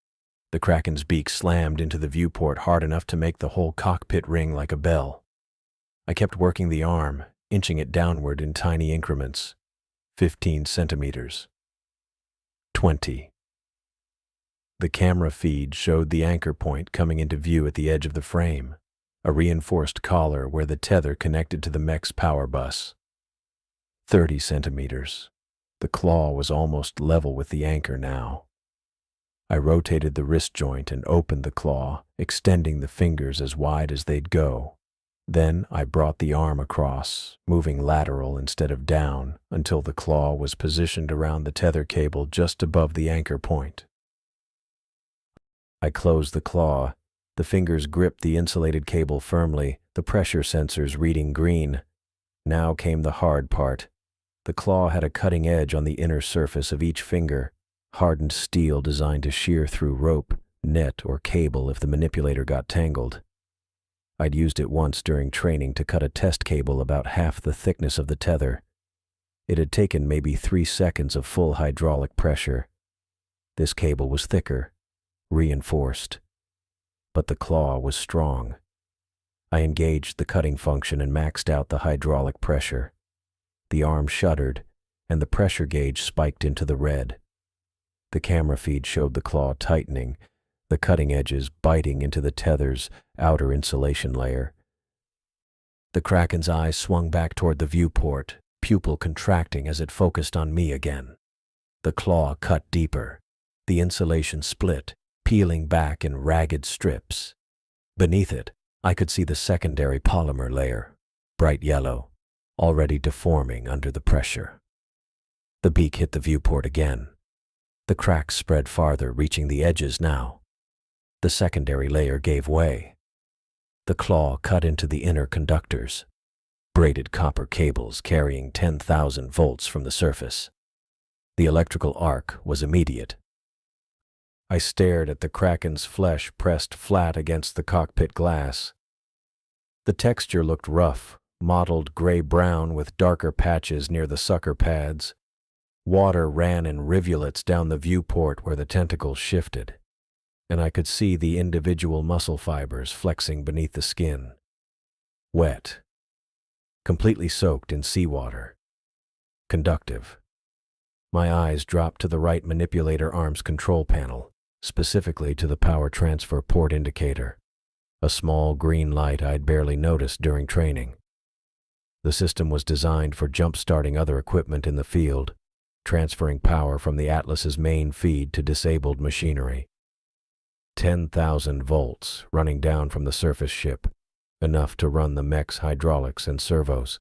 The Kraken's beak slammed into the viewport hard enough to make the whole cockpit ring like a bell. I kept working the arm, inching it downward in tiny increments. 15 centimeters. 20. The camera feed showed the anchor point coming into view at the edge of the frame, a reinforced collar where the tether connected to the mech's power bus. 30 centimeters. The claw was almost level with the anchor now. I rotated the wrist joint and opened the claw, extending the fingers as wide as they'd go. Then I brought the arm across, moving lateral instead of down, until the claw was positioned around the tether cable just above the anchor point. I closed the claw. The fingers gripped the insulated cable firmly, the pressure sensors reading green. Now came the hard part. The claw had a cutting edge on the inner surface of each finger, hardened steel designed to shear through rope, net, or cable if the manipulator got tangled. I'd used it once during training to cut a test cable about half the thickness of the tether. It had taken maybe 3 seconds of full hydraulic pressure. This cable was thicker, reinforced, but the claw was strong. I engaged the cutting function and maxed out the hydraulic pressure. The arm shuddered, and the pressure gauge spiked into the red. The camera feed showed the claw tightening, the cutting edges biting into the tether's outer insulation layer. The Kraken's eyes swung back toward the viewport, pupil contracting as it focused on me again. The claw cut deeper. The insulation split, peeling back in ragged strips. Beneath it, I could see the secondary polymer layer, bright yellow, already deforming under the pressure. The beak hit the viewport again. The cracks spread farther, reaching the edges now. The secondary layer gave way. The claw cut into the inner conductors, braided copper cables carrying 10,000 volts from the surface. The electrical arc was immediate. I stared at the Kraken's flesh pressed flat against the cockpit glass. The texture looked rough, mottled gray-brown with darker patches near the sucker pads. Water ran in rivulets down the viewport where the tentacles shifted, and I could see the individual muscle fibers flexing beneath the skin. Wet. Completely soaked in seawater. Conductive. My eyes dropped to the right manipulator arm's control panel, specifically to the power transfer port indicator, a small green light I'd barely noticed during training. The system was designed for jump-starting other equipment in the field, transferring power from the Atlas's main feed to disabled machinery. 10,000 volts running down from the surface ship, enough to run the mech's hydraulics and servos,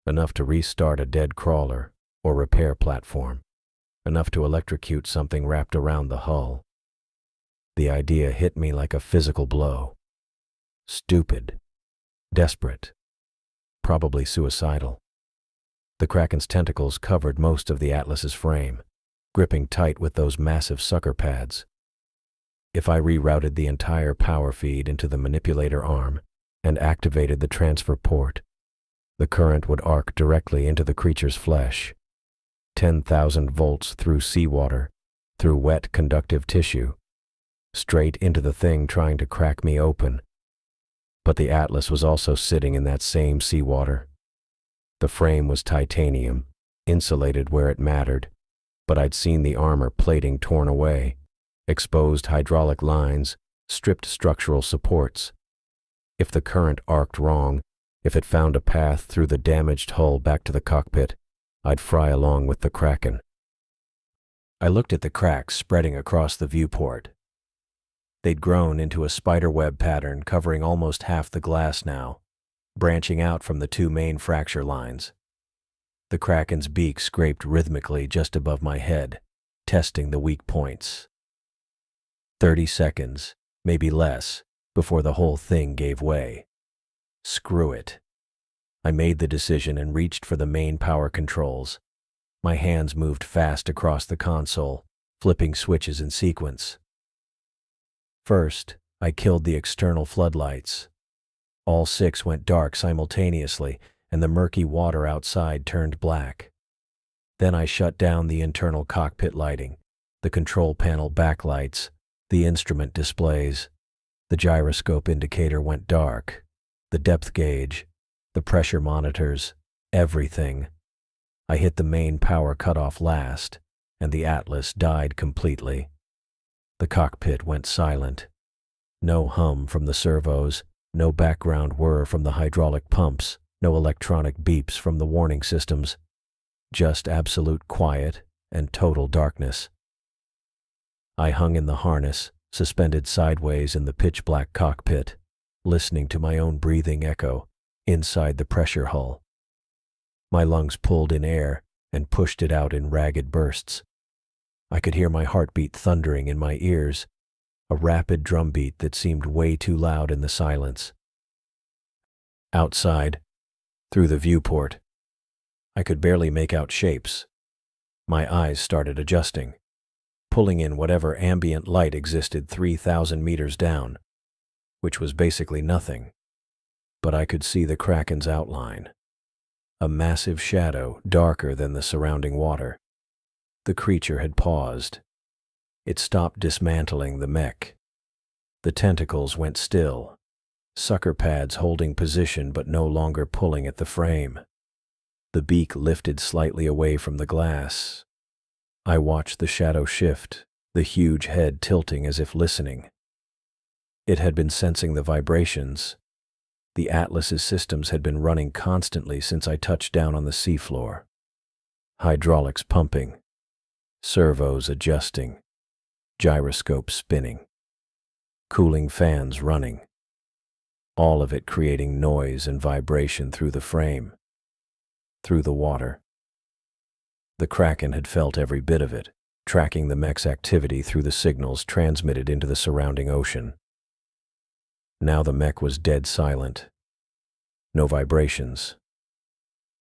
enough to restart a dead crawler or repair platform, enough to electrocute something wrapped around the hull. The idea hit me like a physical blow. Stupid. Desperate. Probably suicidal. The Kraken's tentacles covered most of the Atlas's frame, gripping tight with those massive sucker pads. If I rerouted the entire power feed into the manipulator arm and activated the transfer port, the current would arc directly into the creature's flesh. 10,000 volts through seawater, through wet conductive tissue, straight into the thing trying to crack me open. But the Atlas was also sitting in that same seawater. The frame was titanium, insulated where it mattered, but I'd seen the armor plating torn away, exposed hydraulic lines, stripped structural supports. If the current arced wrong, if it found a path through the damaged hull back to the cockpit, I'd fry along with the Kraken. I looked at the cracks spreading across the viewport. They'd grown into a spiderweb pattern covering almost half the glass now, branching out from the two main fracture lines. The Kraken's beak scraped rhythmically just above my head, testing the weak points. 30 seconds, maybe less, before the whole thing gave way. Screw it. I made the decision and reached for the main power controls. My hands moved fast across the console, flipping switches in sequence. First, I killed the external floodlights. All 6 went dark simultaneously, and the murky water outside turned black. Then I shut down the internal cockpit lighting, the control panel backlights, the instrument displays. The gyroscope indicator went dark, the depth gauge, the pressure monitors, everything. I hit the main power cutoff last, and the Atlas died completely. The cockpit went silent. No hum from the servos, no background whir from the hydraulic pumps, no electronic beeps from the warning systems. Just absolute quiet and total darkness. I hung in the harness, suspended sideways in the pitch-black cockpit, listening to my own breathing echo inside the pressure hull. My lungs pulled in air and pushed it out in ragged bursts. I could hear my heartbeat thundering in my ears, a rapid drumbeat that seemed way too loud in the silence. Outside, through the viewport, I could barely make out shapes. My eyes started adjusting, pulling in whatever ambient light existed 3,000 meters down, which was basically nothing. But I could see the Kraken's outline, a massive shadow darker than the surrounding water. The creature had paused. It stopped dismantling the mech. The tentacles went still, sucker pads holding position but no longer pulling at the frame. The beak lifted slightly away from the glass. I watched the shadow shift, the huge head tilting as if listening. It had been sensing the vibrations. The Atlas's systems had been running constantly since I touched down on the seafloor. Hydraulics pumping, servos adjusting, gyroscope spinning, cooling fans running, all of it creating noise and vibration through the frame, through the water. The Kraken had felt every bit of it, tracking the mech's activity through the signals transmitted into the surrounding ocean. Now the mech was dead silent. No vibrations.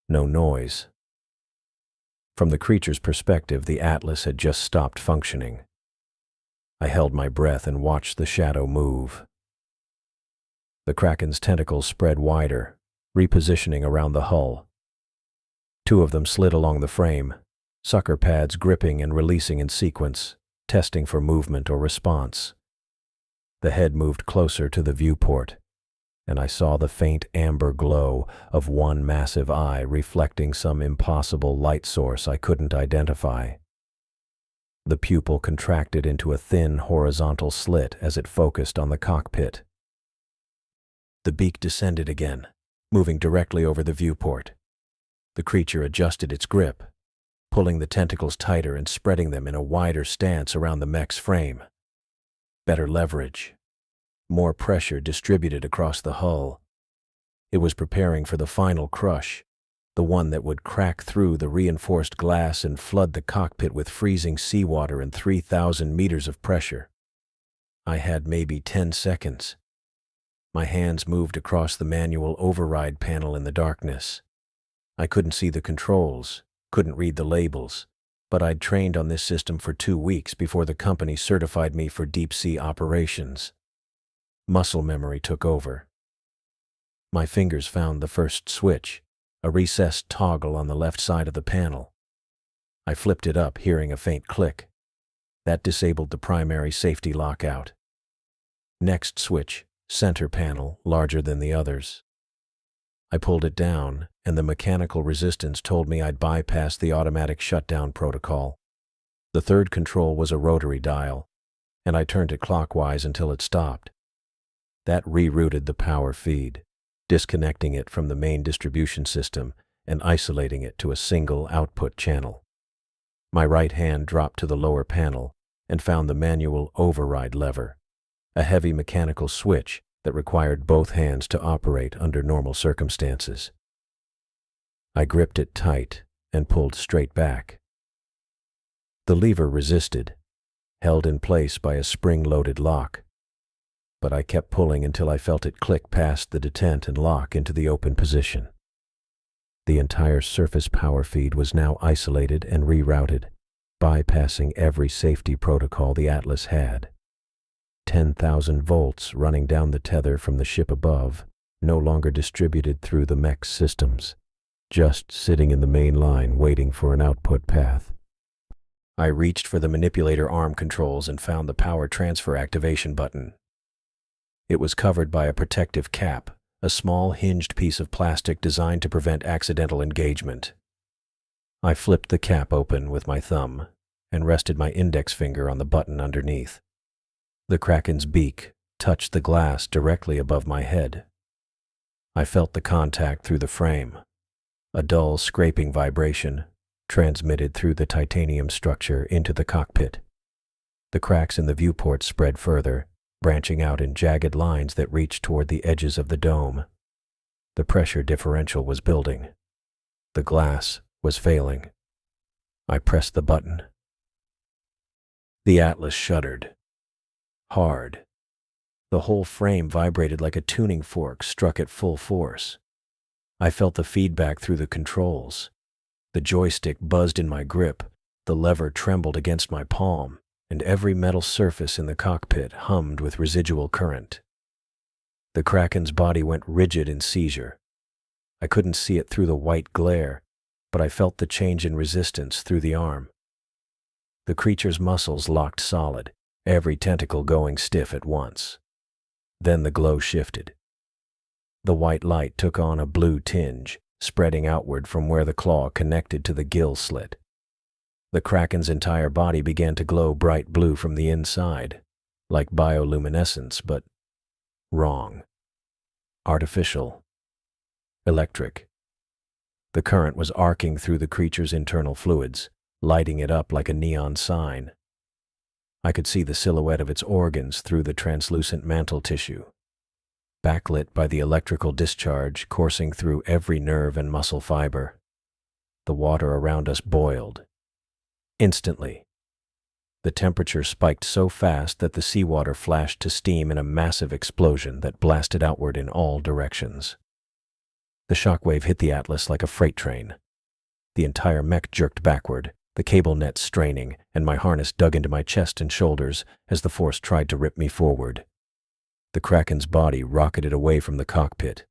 No noise. From the creature's perspective, the Atlas had just stopped functioning. I held my breath and watched the shadow move. The Kraken's tentacles spread wider, repositioning around the hull. Two of them slid along the frame, sucker pads gripping and releasing in sequence, testing for movement or response. The head moved closer to the viewport, and I saw the faint amber glow of one massive eye reflecting some impossible light source I couldn't identify. The pupil contracted into a thin horizontal slit as it focused on the cockpit. The beak descended again, moving directly over the viewport. The creature adjusted its grip, pulling the tentacles tighter and spreading them in a wider stance around the mech's frame. Better leverage. More pressure distributed across the hull. It was preparing for the final crush, the one that would crack through the reinforced glass and flood the cockpit with freezing seawater and 3,000 meters of pressure. I had maybe 10 seconds. My hands moved across the manual override panel in the darkness. I couldn't see the controls, couldn't read the labels, but I'd trained on this system for 2 weeks before the company certified me for deep-sea operations. Muscle memory took over. My fingers found the first switch, a recessed toggle on the left side of the panel. I flipped it up, hearing a faint click. That disabled the primary safety lockout. Next switch, center panel, larger than the others. I pulled it down, and the mechanical resistance told me I'd bypassed the automatic shutdown protocol. The third control was a rotary dial, and I turned it clockwise until it stopped. That rerouted the power feed, disconnecting it from the main distribution system and isolating it to a single output channel. My right hand dropped to the lower panel and found the manual override lever, a heavy mechanical switch that required both hands to operate under normal circumstances. I gripped it tight and pulled straight back. The lever resisted, held in place by a spring-loaded lock, but I kept pulling until I felt it click past the detent and lock into the open position. The entire surface power feed was now isolated and rerouted, bypassing every safety protocol the Atlas had. 10,000 volts running down the tether from the ship above, no longer distributed through the mech's systems, just sitting in the main line waiting for an output path. I reached for the manipulator arm controls and found the power transfer activation button. It was covered by a protective cap, a small hinged piece of plastic designed to prevent accidental engagement. I flipped the cap open with my thumb and rested my index finger on the button underneath. The Kraken's beak touched the glass directly above my head. I felt the contact through the frame, a dull scraping vibration transmitted through the titanium structure into the cockpit. The cracks in the viewport spread further, branching out in jagged lines that reached toward the edges of the dome. The pressure differential was building. The glass was failing. I pressed the button. The Atlas shuddered. Hard. The whole frame vibrated like a tuning fork struck at full force. I felt the feedback through the controls. The joystick buzzed in my grip, the lever trembled against my palm, and every metal surface in the cockpit hummed with residual current. The Kraken's body went rigid in seizure. I couldn't see it through the white glare, but I felt the change in resistance through the arm. The creature's muscles locked solid, every tentacle going stiff at once. Then the glow shifted. The white light took on a blue tinge, spreading outward from where the claw connected to the gill slit. The Kraken's entire body began to glow bright blue from the inside, like bioluminescence, but wrong. Artificial. Electric. The current was arcing through the creature's internal fluids, lighting it up like a neon sign. I could see the silhouette of its organs through the translucent mantle tissue, backlit by the electrical discharge coursing through every nerve and muscle fiber. The water around us boiled. Instantly. The temperature spiked so fast that the seawater flashed to steam in a massive explosion that blasted outward in all directions. The shockwave hit the Atlas like a freight train. The entire mech jerked backward, the cable net straining, and my harness dug into my chest and shoulders as the force tried to rip me forward. The Kraken's body rocketed away from the cockpit,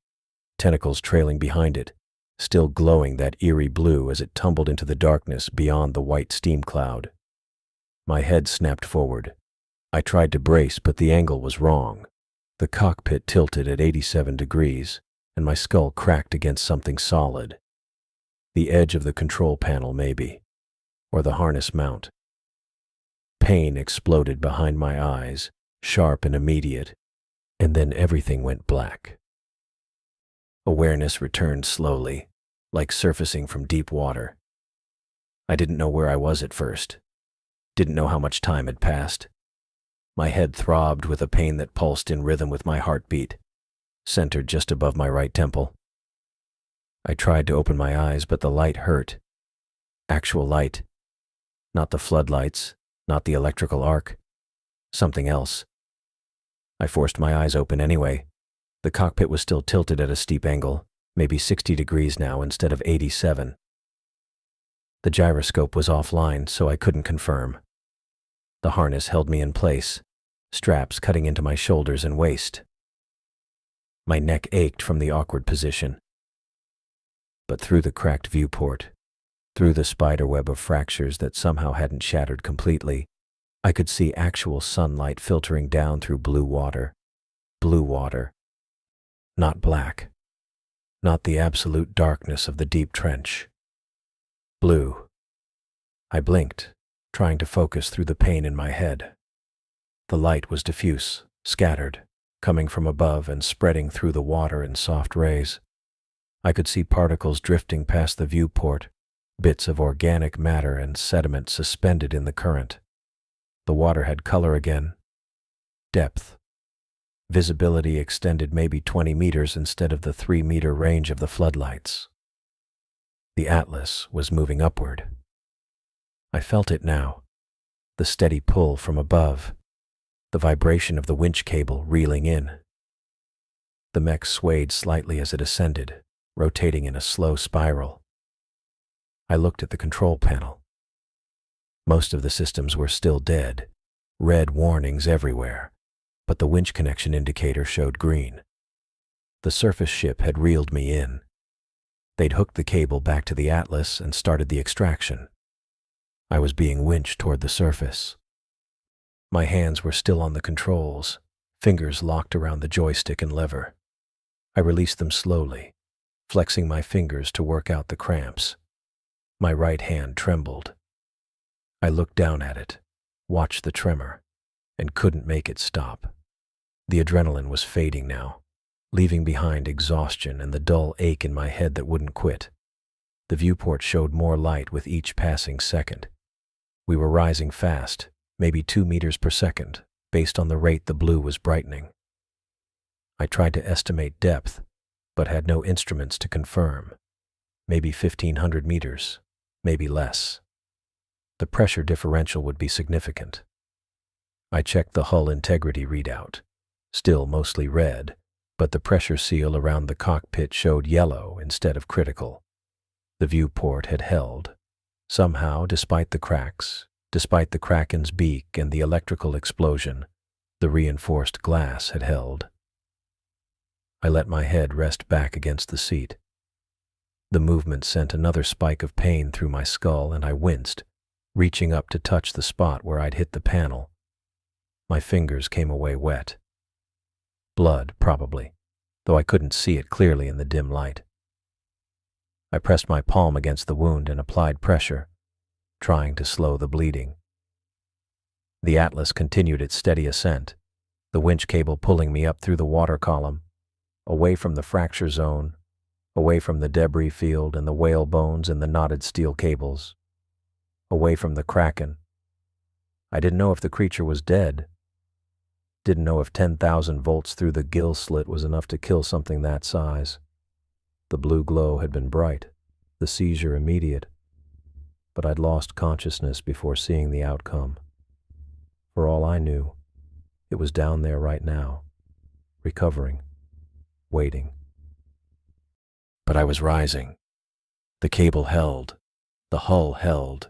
tentacles trailing behind it, still glowing that eerie blue as it tumbled into the darkness beyond the white steam cloud. My head snapped forward. I tried to brace, but the angle was wrong. The cockpit tilted at 87 degrees, and my skull cracked against something solid. The edge of the control panel, maybe, or the harness mount. Pain exploded behind my eyes, sharp and immediate, and then everything went black. Awareness returned slowly, like surfacing from deep water. I didn't know where I was at first. Didn't know how much time had passed. My head throbbed with a pain that pulsed in rhythm with my heartbeat, centered just above my right temple. I tried to open my eyes, but the light hurt. Actual light. Not the floodlights, not the electrical arc. Something else. I forced my eyes open anyway. The cockpit was still tilted at a steep angle, maybe 60 degrees now instead of 87. The gyroscope was offline, so I couldn't confirm. The harness held me in place, straps cutting into my shoulders and waist. My neck ached from the awkward position. But through the cracked viewport, through the spiderweb of fractures that somehow hadn't shattered completely, I could see actual sunlight filtering down through blue water. Blue water. Not black. Not the absolute darkness of the deep trench. Blue. I blinked, trying to focus through the pain in my head. The light was diffuse, scattered, coming from above and spreading through the water in soft rays. I could see particles drifting past the viewport, bits of organic matter and sediment suspended in the current. The water had color again. Depth. Visibility extended maybe 20 meters instead of the 3-meter range of the floodlights. The Atlas was moving upward. I felt it now, the steady pull from above, the vibration of the winch cable reeling in. The mech swayed slightly as it ascended, rotating in a slow spiral. I looked at the control panel. Most of the systems were still dead, red warnings everywhere, but the winch connection indicator showed green. The surface ship had reeled me in. They'd hooked the cable back to the Atlas and started the extraction. I was being winched toward the surface. My hands were still on the controls, fingers locked around the joystick and lever. I released them slowly, flexing my fingers to work out the cramps. My right hand trembled. I looked down at it, watched the tremor, and couldn't make it stop. The adrenaline was fading now, leaving behind exhaustion and the dull ache in my head that wouldn't quit. The viewport showed more light with each passing second. We were rising fast, maybe 2 meters per second, based on the rate the blue was brightening. I tried to estimate depth, but had no instruments to confirm. Maybe 1,500 meters, maybe less. The pressure differential would be significant. I checked the hull integrity readout, still mostly red, but the pressure seal around the cockpit showed yellow instead of critical. The viewport had held. Somehow, despite the cracks, despite the Kraken's beak and the electrical explosion, the reinforced glass had held. I let my head rest back against the seat. The movement sent another spike of pain through my skull, and I winced, reaching up to touch the spot where I'd hit the panel. My fingers came away wet. Blood, probably, though I couldn't see it clearly in the dim light. I pressed my palm against the wound and applied pressure, trying to slow the bleeding. The Atlas continued its steady ascent, the winch cable pulling me up through the water column, away from the fracture zone, away from the debris field and the whale bones and the knotted steel cables, away from the Kraken. I didn't know if the creature was dead. Didn't know if 10,000 volts through the gill slit was enough to kill something that size. The blue glow had been bright, the seizure immediate, but I'd lost consciousness before seeing the outcome. For all I knew, it was down there right now, recovering, waiting. But I was rising. The cable held, the hull held,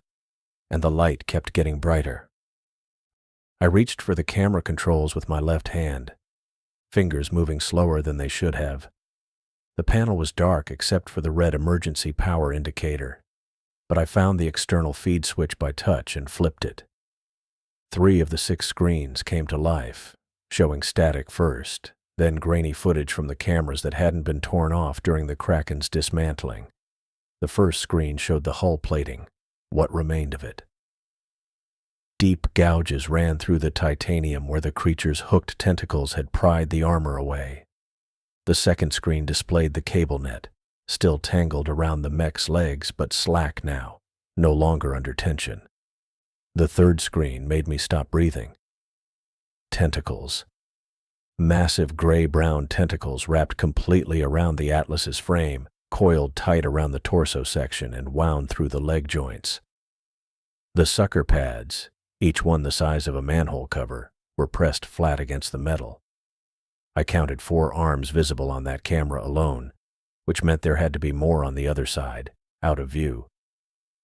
and the light kept getting brighter. I reached for the camera controls with my left hand, fingers moving slower than they should have. The panel was dark except for the red emergency power indicator, but I found the external feed switch by touch and flipped it. 3 of the 6 screens came to life, showing static first, then grainy footage from the cameras that hadn't been torn off during the Kraken's dismantling. The first screen showed the hull plating, what remained of it. Deep gouges ran through the titanium where the creature's hooked tentacles had pried the armor away. The second screen displayed the cable net, still tangled around the mech's legs but slack now, no longer under tension. The third screen made me stop breathing. Tentacles. Massive gray-brown tentacles wrapped completely around the Atlas's frame, coiled tight around the torso section and wound through the leg joints. The sucker pads, each one the size of a manhole cover, were pressed flat against the metal. I counted 4 arms visible on that camera alone, which meant there had to be more on the other side, out of view.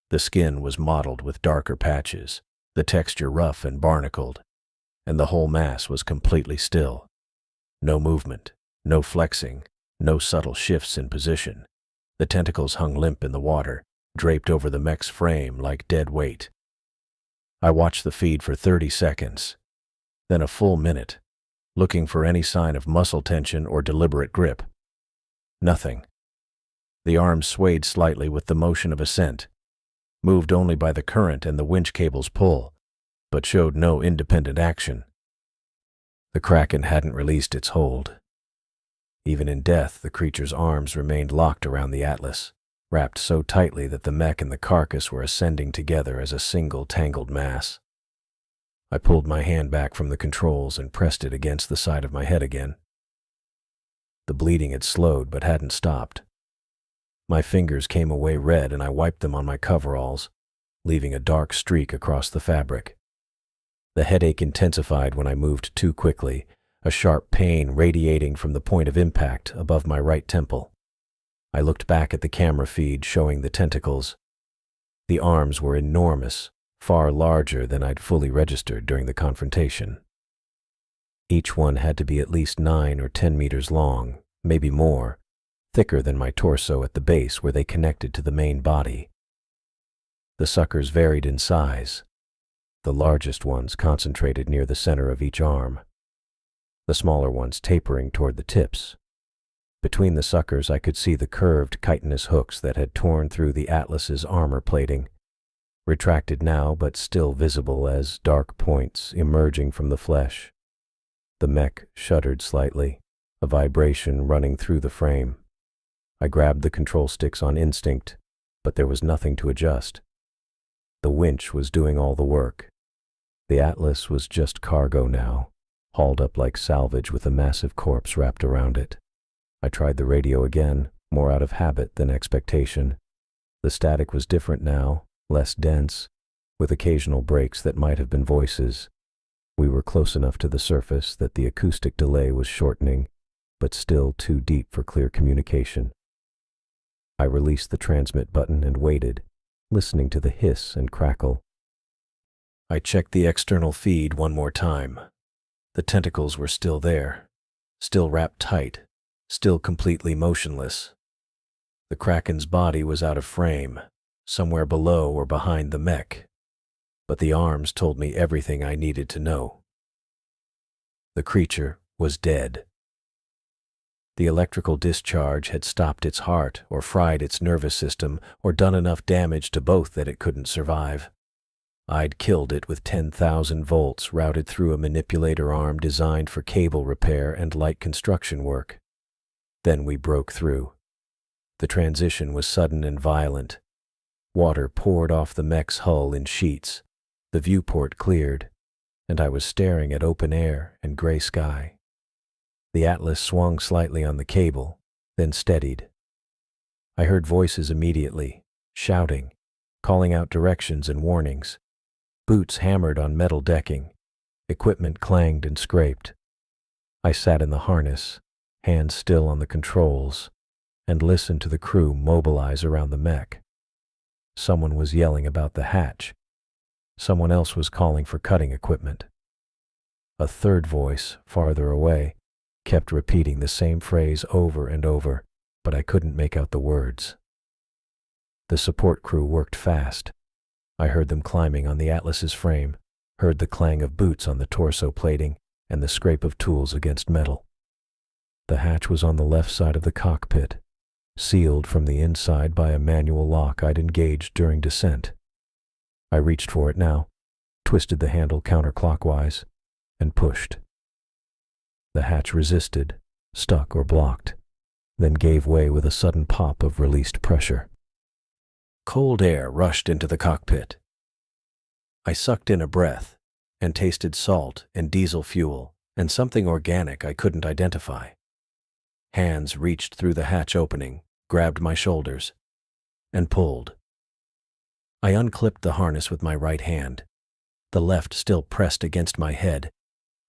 The skin was mottled with darker patches, the texture rough and barnacled, and the whole mass was completely still. No movement, no flexing, no subtle shifts in position. The tentacles hung limp in the water, draped over the mech's frame like dead weight. I watched the feed for 30 seconds, then a full minute, looking for any sign of muscle tension or deliberate grip. Nothing. The arms swayed slightly with the motion of ascent, moved only by the current and the winch cable's pull, but showed no independent action. The Kraken hadn't released its hold. Even in death, the creature's arms remained locked around the Atlas, wrapped so tightly that the mech and the carcass were ascending together as a single tangled mass. I pulled my hand back from the controls and pressed it against the side of my head again. The bleeding had slowed but hadn't stopped. My fingers came away red and I wiped them on my coveralls, leaving a dark streak across the fabric. The headache intensified when I moved too quickly, a sharp pain radiating from the point of impact above my right temple. I looked back at the camera feed showing the tentacles. The arms were enormous, far larger than I'd fully registered during the confrontation. Each one had to be at least 9 or 10 meters long, maybe more, thicker than my torso at the base where they connected to the main body. The suckers varied in size, the largest ones concentrated near the center of each arm, the smaller ones tapering toward the tips. Between the suckers I could see the curved chitinous hooks that had torn through the Atlas's armor plating, retracted now but still visible as dark points emerging from the flesh. The mech shuddered slightly, a vibration running through the frame. I grabbed the control sticks on instinct, but there was nothing to adjust. The winch was doing all the work. The Atlas was just cargo now, hauled up like salvage with a massive corpse wrapped around it. I tried the radio again, more out of habit than expectation. The static was different now, less dense, with occasional breaks that might have been voices. We were close enough to the surface that the acoustic delay was shortening, but still too deep for clear communication. I released the transmit button and waited, listening to the hiss and crackle. I checked the external feed one more time. The tentacles were still there, still wrapped tight, still completely motionless. The Kraken's body was out of frame, somewhere below or behind the mech, but the arms told me everything I needed to know. The creature was dead. The electrical discharge had stopped its heart or fried its nervous system or done enough damage to both that it couldn't survive. I'd killed it with 10,000 volts routed through a manipulator arm designed for cable repair and light construction work. Then we broke through. The transition was sudden and violent. Water poured off the mech's hull in sheets. The viewport cleared, and I was staring at open air and gray sky. The Atlas swung slightly on the cable, then steadied. I heard voices immediately, shouting, calling out directions and warnings. Boots hammered on metal decking. Equipment clanged and scraped. I sat in the harness, hands still on the controls, and listened to the crew mobilize around the mech. Someone was yelling about the hatch, Someone else was calling for cutting equipment. A third voice, farther away, kept repeating the same phrase over and over, but I couldn't make out the words. The support crew worked fast. I heard them climbing on the Atlas's frame, heard the clang of boots on the torso plating, and the scrape of tools against metal. The hatch was on the left side of the cockpit, sealed from the inside by a manual lock I'd engaged during descent. I reached for it now, twisted the handle counterclockwise, and pushed. The hatch resisted, stuck or blocked, then gave way with a sudden pop of released pressure. Cold air rushed into the cockpit. I sucked in a breath and tasted salt and diesel fuel and something organic I couldn't identify. Hands reached through the hatch opening, grabbed my shoulders, and pulled. I unclipped the harness with my right hand, the left still pressed against my head,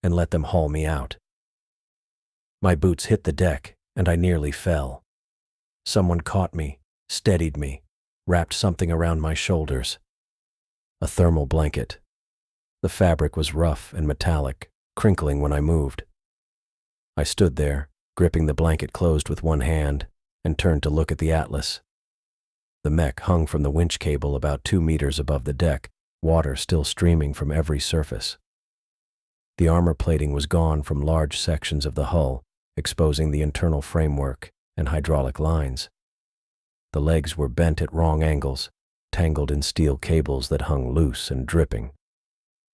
and let them haul me out. My boots hit the deck, and I nearly fell. Someone caught me, steadied me, wrapped something around my shoulders. A thermal blanket. The fabric was rough and metallic, crinkling when I moved. I stood there, gripping the blanket closed with one hand, and turned to look at the Atlas. The mech hung from the winch cable about 2 meters above the deck, water still streaming from every surface. The armor plating was gone from large sections of the hull, exposing the internal framework and hydraulic lines. The legs were bent at wrong angles, tangled in steel cables that hung loose and dripping.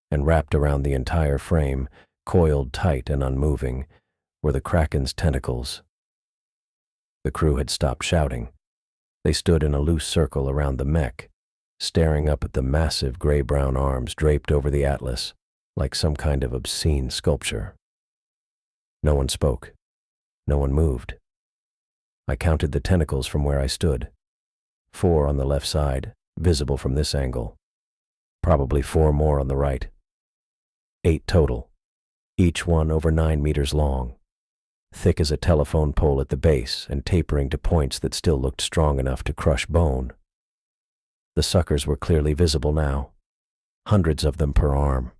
And wrapped around the entire frame, coiled tight and unmoving, were the Kraken's tentacles. The crew had stopped shouting. They stood in a loose circle around the mech, staring up at the massive gray-brown arms draped over the Atlas, like some kind of obscene sculpture. No one spoke. No one moved. I counted the tentacles from where I stood. 4 on the left side, visible from this angle. Probably 4 more on the right. 8 total, each one over 9 meters long, thick as a telephone pole at the base and tapering to points that still looked strong enough to crush bone. The suckers were clearly visible now, hundreds of them per arm,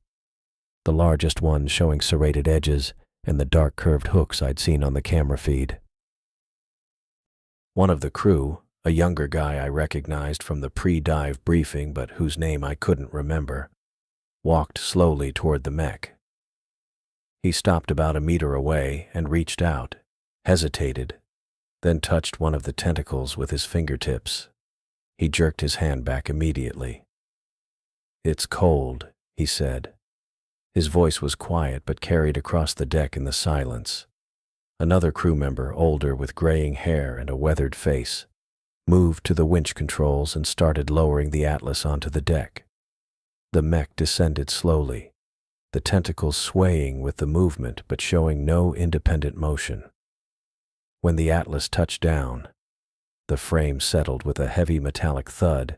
the largest ones showing serrated edges and the dark curved hooks I'd seen on the camera feed. One of the crew, a younger guy I recognized from the pre-dive briefing but whose name I couldn't remember, walked slowly toward the mech. He stopped about a meter away and reached out, hesitated, then touched one of the tentacles with his fingertips. He jerked his hand back immediately. "It's cold," he said. His voice was quiet but carried across the deck in the silence. Another crew member, older with graying hair and a weathered face, moved to the winch controls and started lowering the Atlas onto the deck. The mech descended slowly, the tentacles swaying with the movement but showing no independent motion. When the Atlas touched down, the frame settled with a heavy metallic thud,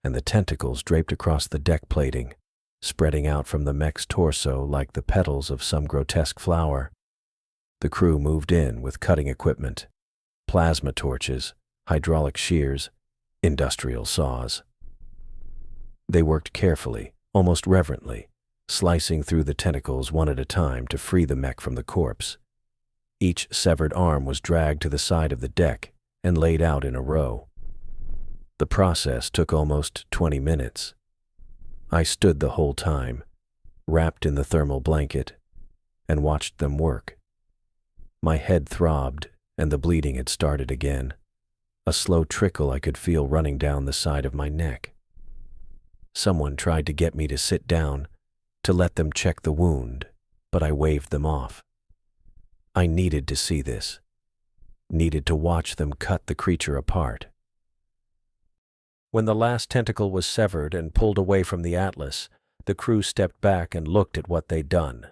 and the tentacles draped across the deck plating, spreading out from the mech's torso like the petals of some grotesque flower. The crew moved in with cutting equipment, plasma torches, hydraulic shears, industrial saws. They worked carefully, almost reverently, slicing through the tentacles one at a time to free the mech from the corpse. Each severed arm was dragged to the side of the deck and laid out in a row. The process took almost 20 minutes. I stood the whole time, wrapped in the thermal blanket, and watched them work. My head throbbed, and the bleeding had started again, a slow trickle I could feel running down the side of my neck. Someone tried to get me to sit down, to let them check the wound, but I waved them off. I needed to see this, needed to watch them cut the creature apart. When the last tentacle was severed and pulled away from the Atlas, the crew stepped back and looked at what they'd done.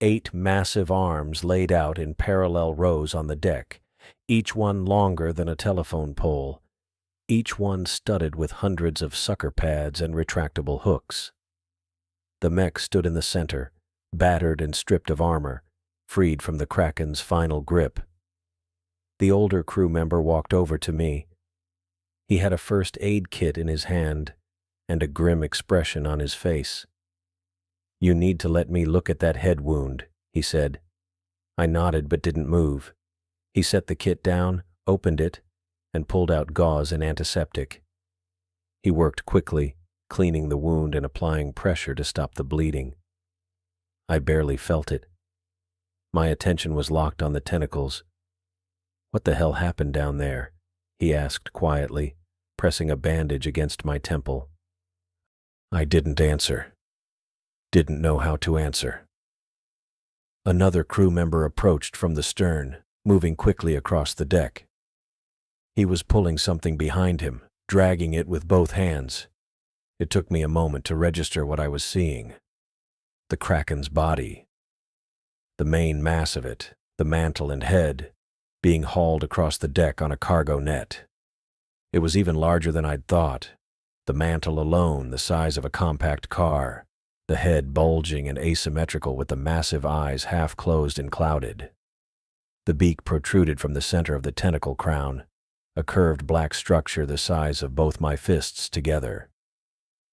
8 massive arms laid out in parallel rows on the deck, each one longer than a telephone pole, each one studded with hundreds of sucker pads and retractable hooks. The mech stood in the center, battered and stripped of armor, freed from the Kraken's final grip. The older crew member walked over to me. He had a first aid kit in his hand, and a grim expression on his face. "You need to let me look at that head wound," he said. I nodded but didn't move. He set the kit down, opened it, and pulled out gauze and antiseptic. He worked quickly, cleaning the wound and applying pressure to stop the bleeding. I barely felt it. My attention was locked on the tentacles. "What the hell happened down there?" he asked quietly, pressing a bandage against my temple. I didn't answer. Didn't know how to answer. Another crew member approached from the stern, moving quickly across the deck. He was pulling something behind him, dragging it with both hands. It took me a moment to register what I was seeing. The Kraken's body. The main mass of it, the mantle and head, being hauled across the deck on a cargo net. It was even larger than I'd thought. The mantle alone the size of a compact car, the head bulging and asymmetrical with the massive eyes half closed and clouded. The beak protruded from the center of the tentacle crown, a curved black structure the size of both my fists together.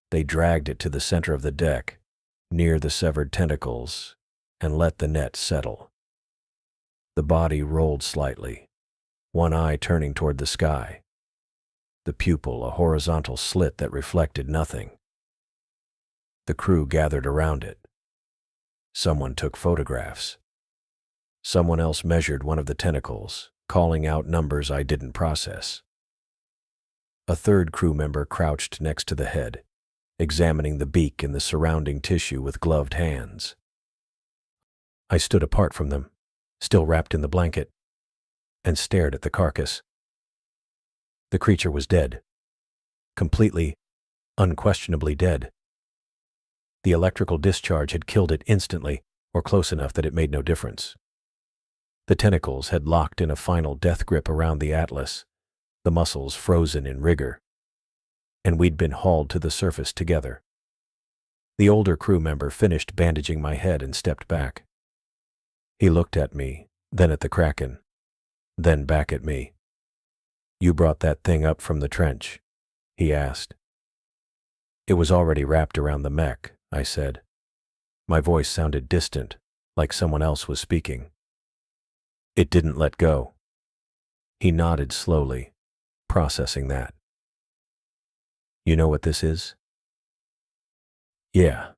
They dragged it to the center of the deck, near the severed tentacles, and let the net settle. The body rolled slightly, one eye turning toward the sky. The pupil a horizontal slit that reflected nothing. The crew gathered around it. Someone took photographs. Someone else measured one of the tentacles, calling out numbers I didn't process. A third crew member crouched next to the head, examining the beak and the surrounding tissue with gloved hands. I stood apart from them, still wrapped in the blanket, and stared at the carcass. The creature was dead. Completely, unquestionably dead. The electrical discharge had killed it instantly, or close enough that it made no difference. The tentacles had locked in a final death grip around the Atlas, the muscles frozen in rigor, and we'd been hauled to the surface together. The older crew member finished bandaging my head and stepped back. He looked at me, then at the Kraken, then back at me. "You brought that thing up from the trench?" he asked. "It was already wrapped around the mech," I said. My voice sounded distant, like someone else was speaking. "It didn't let go." He nodded slowly, processing that. "You know what this is?" "Yeah."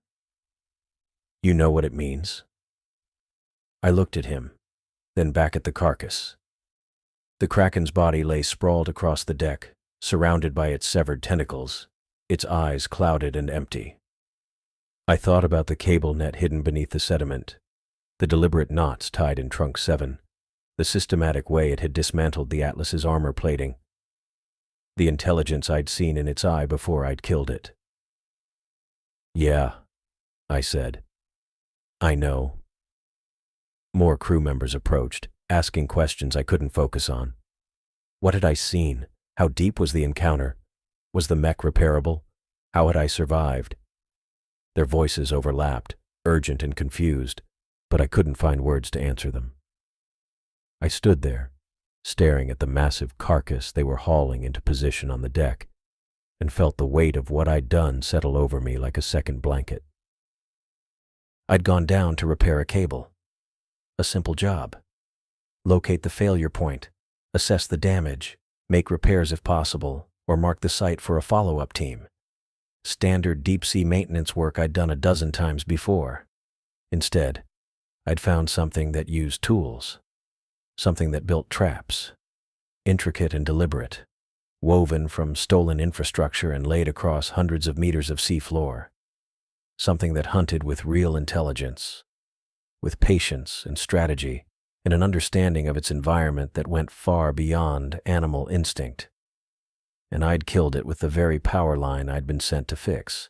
"You know what it means?" I looked at him, then back at the carcass. The Kraken's body lay sprawled across the deck, surrounded by its severed tentacles, its eyes clouded and empty. I thought about the cable net hidden beneath the sediment, the deliberate knots tied in Trunk 7, the systematic way it had dismantled the Atlas's armor plating, the intelligence I'd seen in its eye before I'd killed it. "Yeah," I said. "I know." More crew members approached, asking questions I couldn't focus on. What had I seen? How deep was the encounter? Was the mech repairable? How had I survived? Their voices overlapped, urgent and confused, but I couldn't find words to answer them. I stood there, staring at the massive carcass they were hauling into position on the deck, and felt the weight of what I'd done settle over me like a second blanket. I'd gone down to repair a cable. A simple job. Locate the failure point, assess the damage, make repairs if possible, or mark the site for a follow-up team. Standard deep-sea maintenance work I'd done a dozen times before. Instead, I'd found something that used tools, something that built traps, intricate and deliberate, woven from stolen infrastructure and laid across hundreds of meters of seafloor. Something that hunted with real intelligence, with patience and strategy, and an understanding of its environment that went far beyond animal instinct. And I'd killed it with the very power line I'd been sent to fix.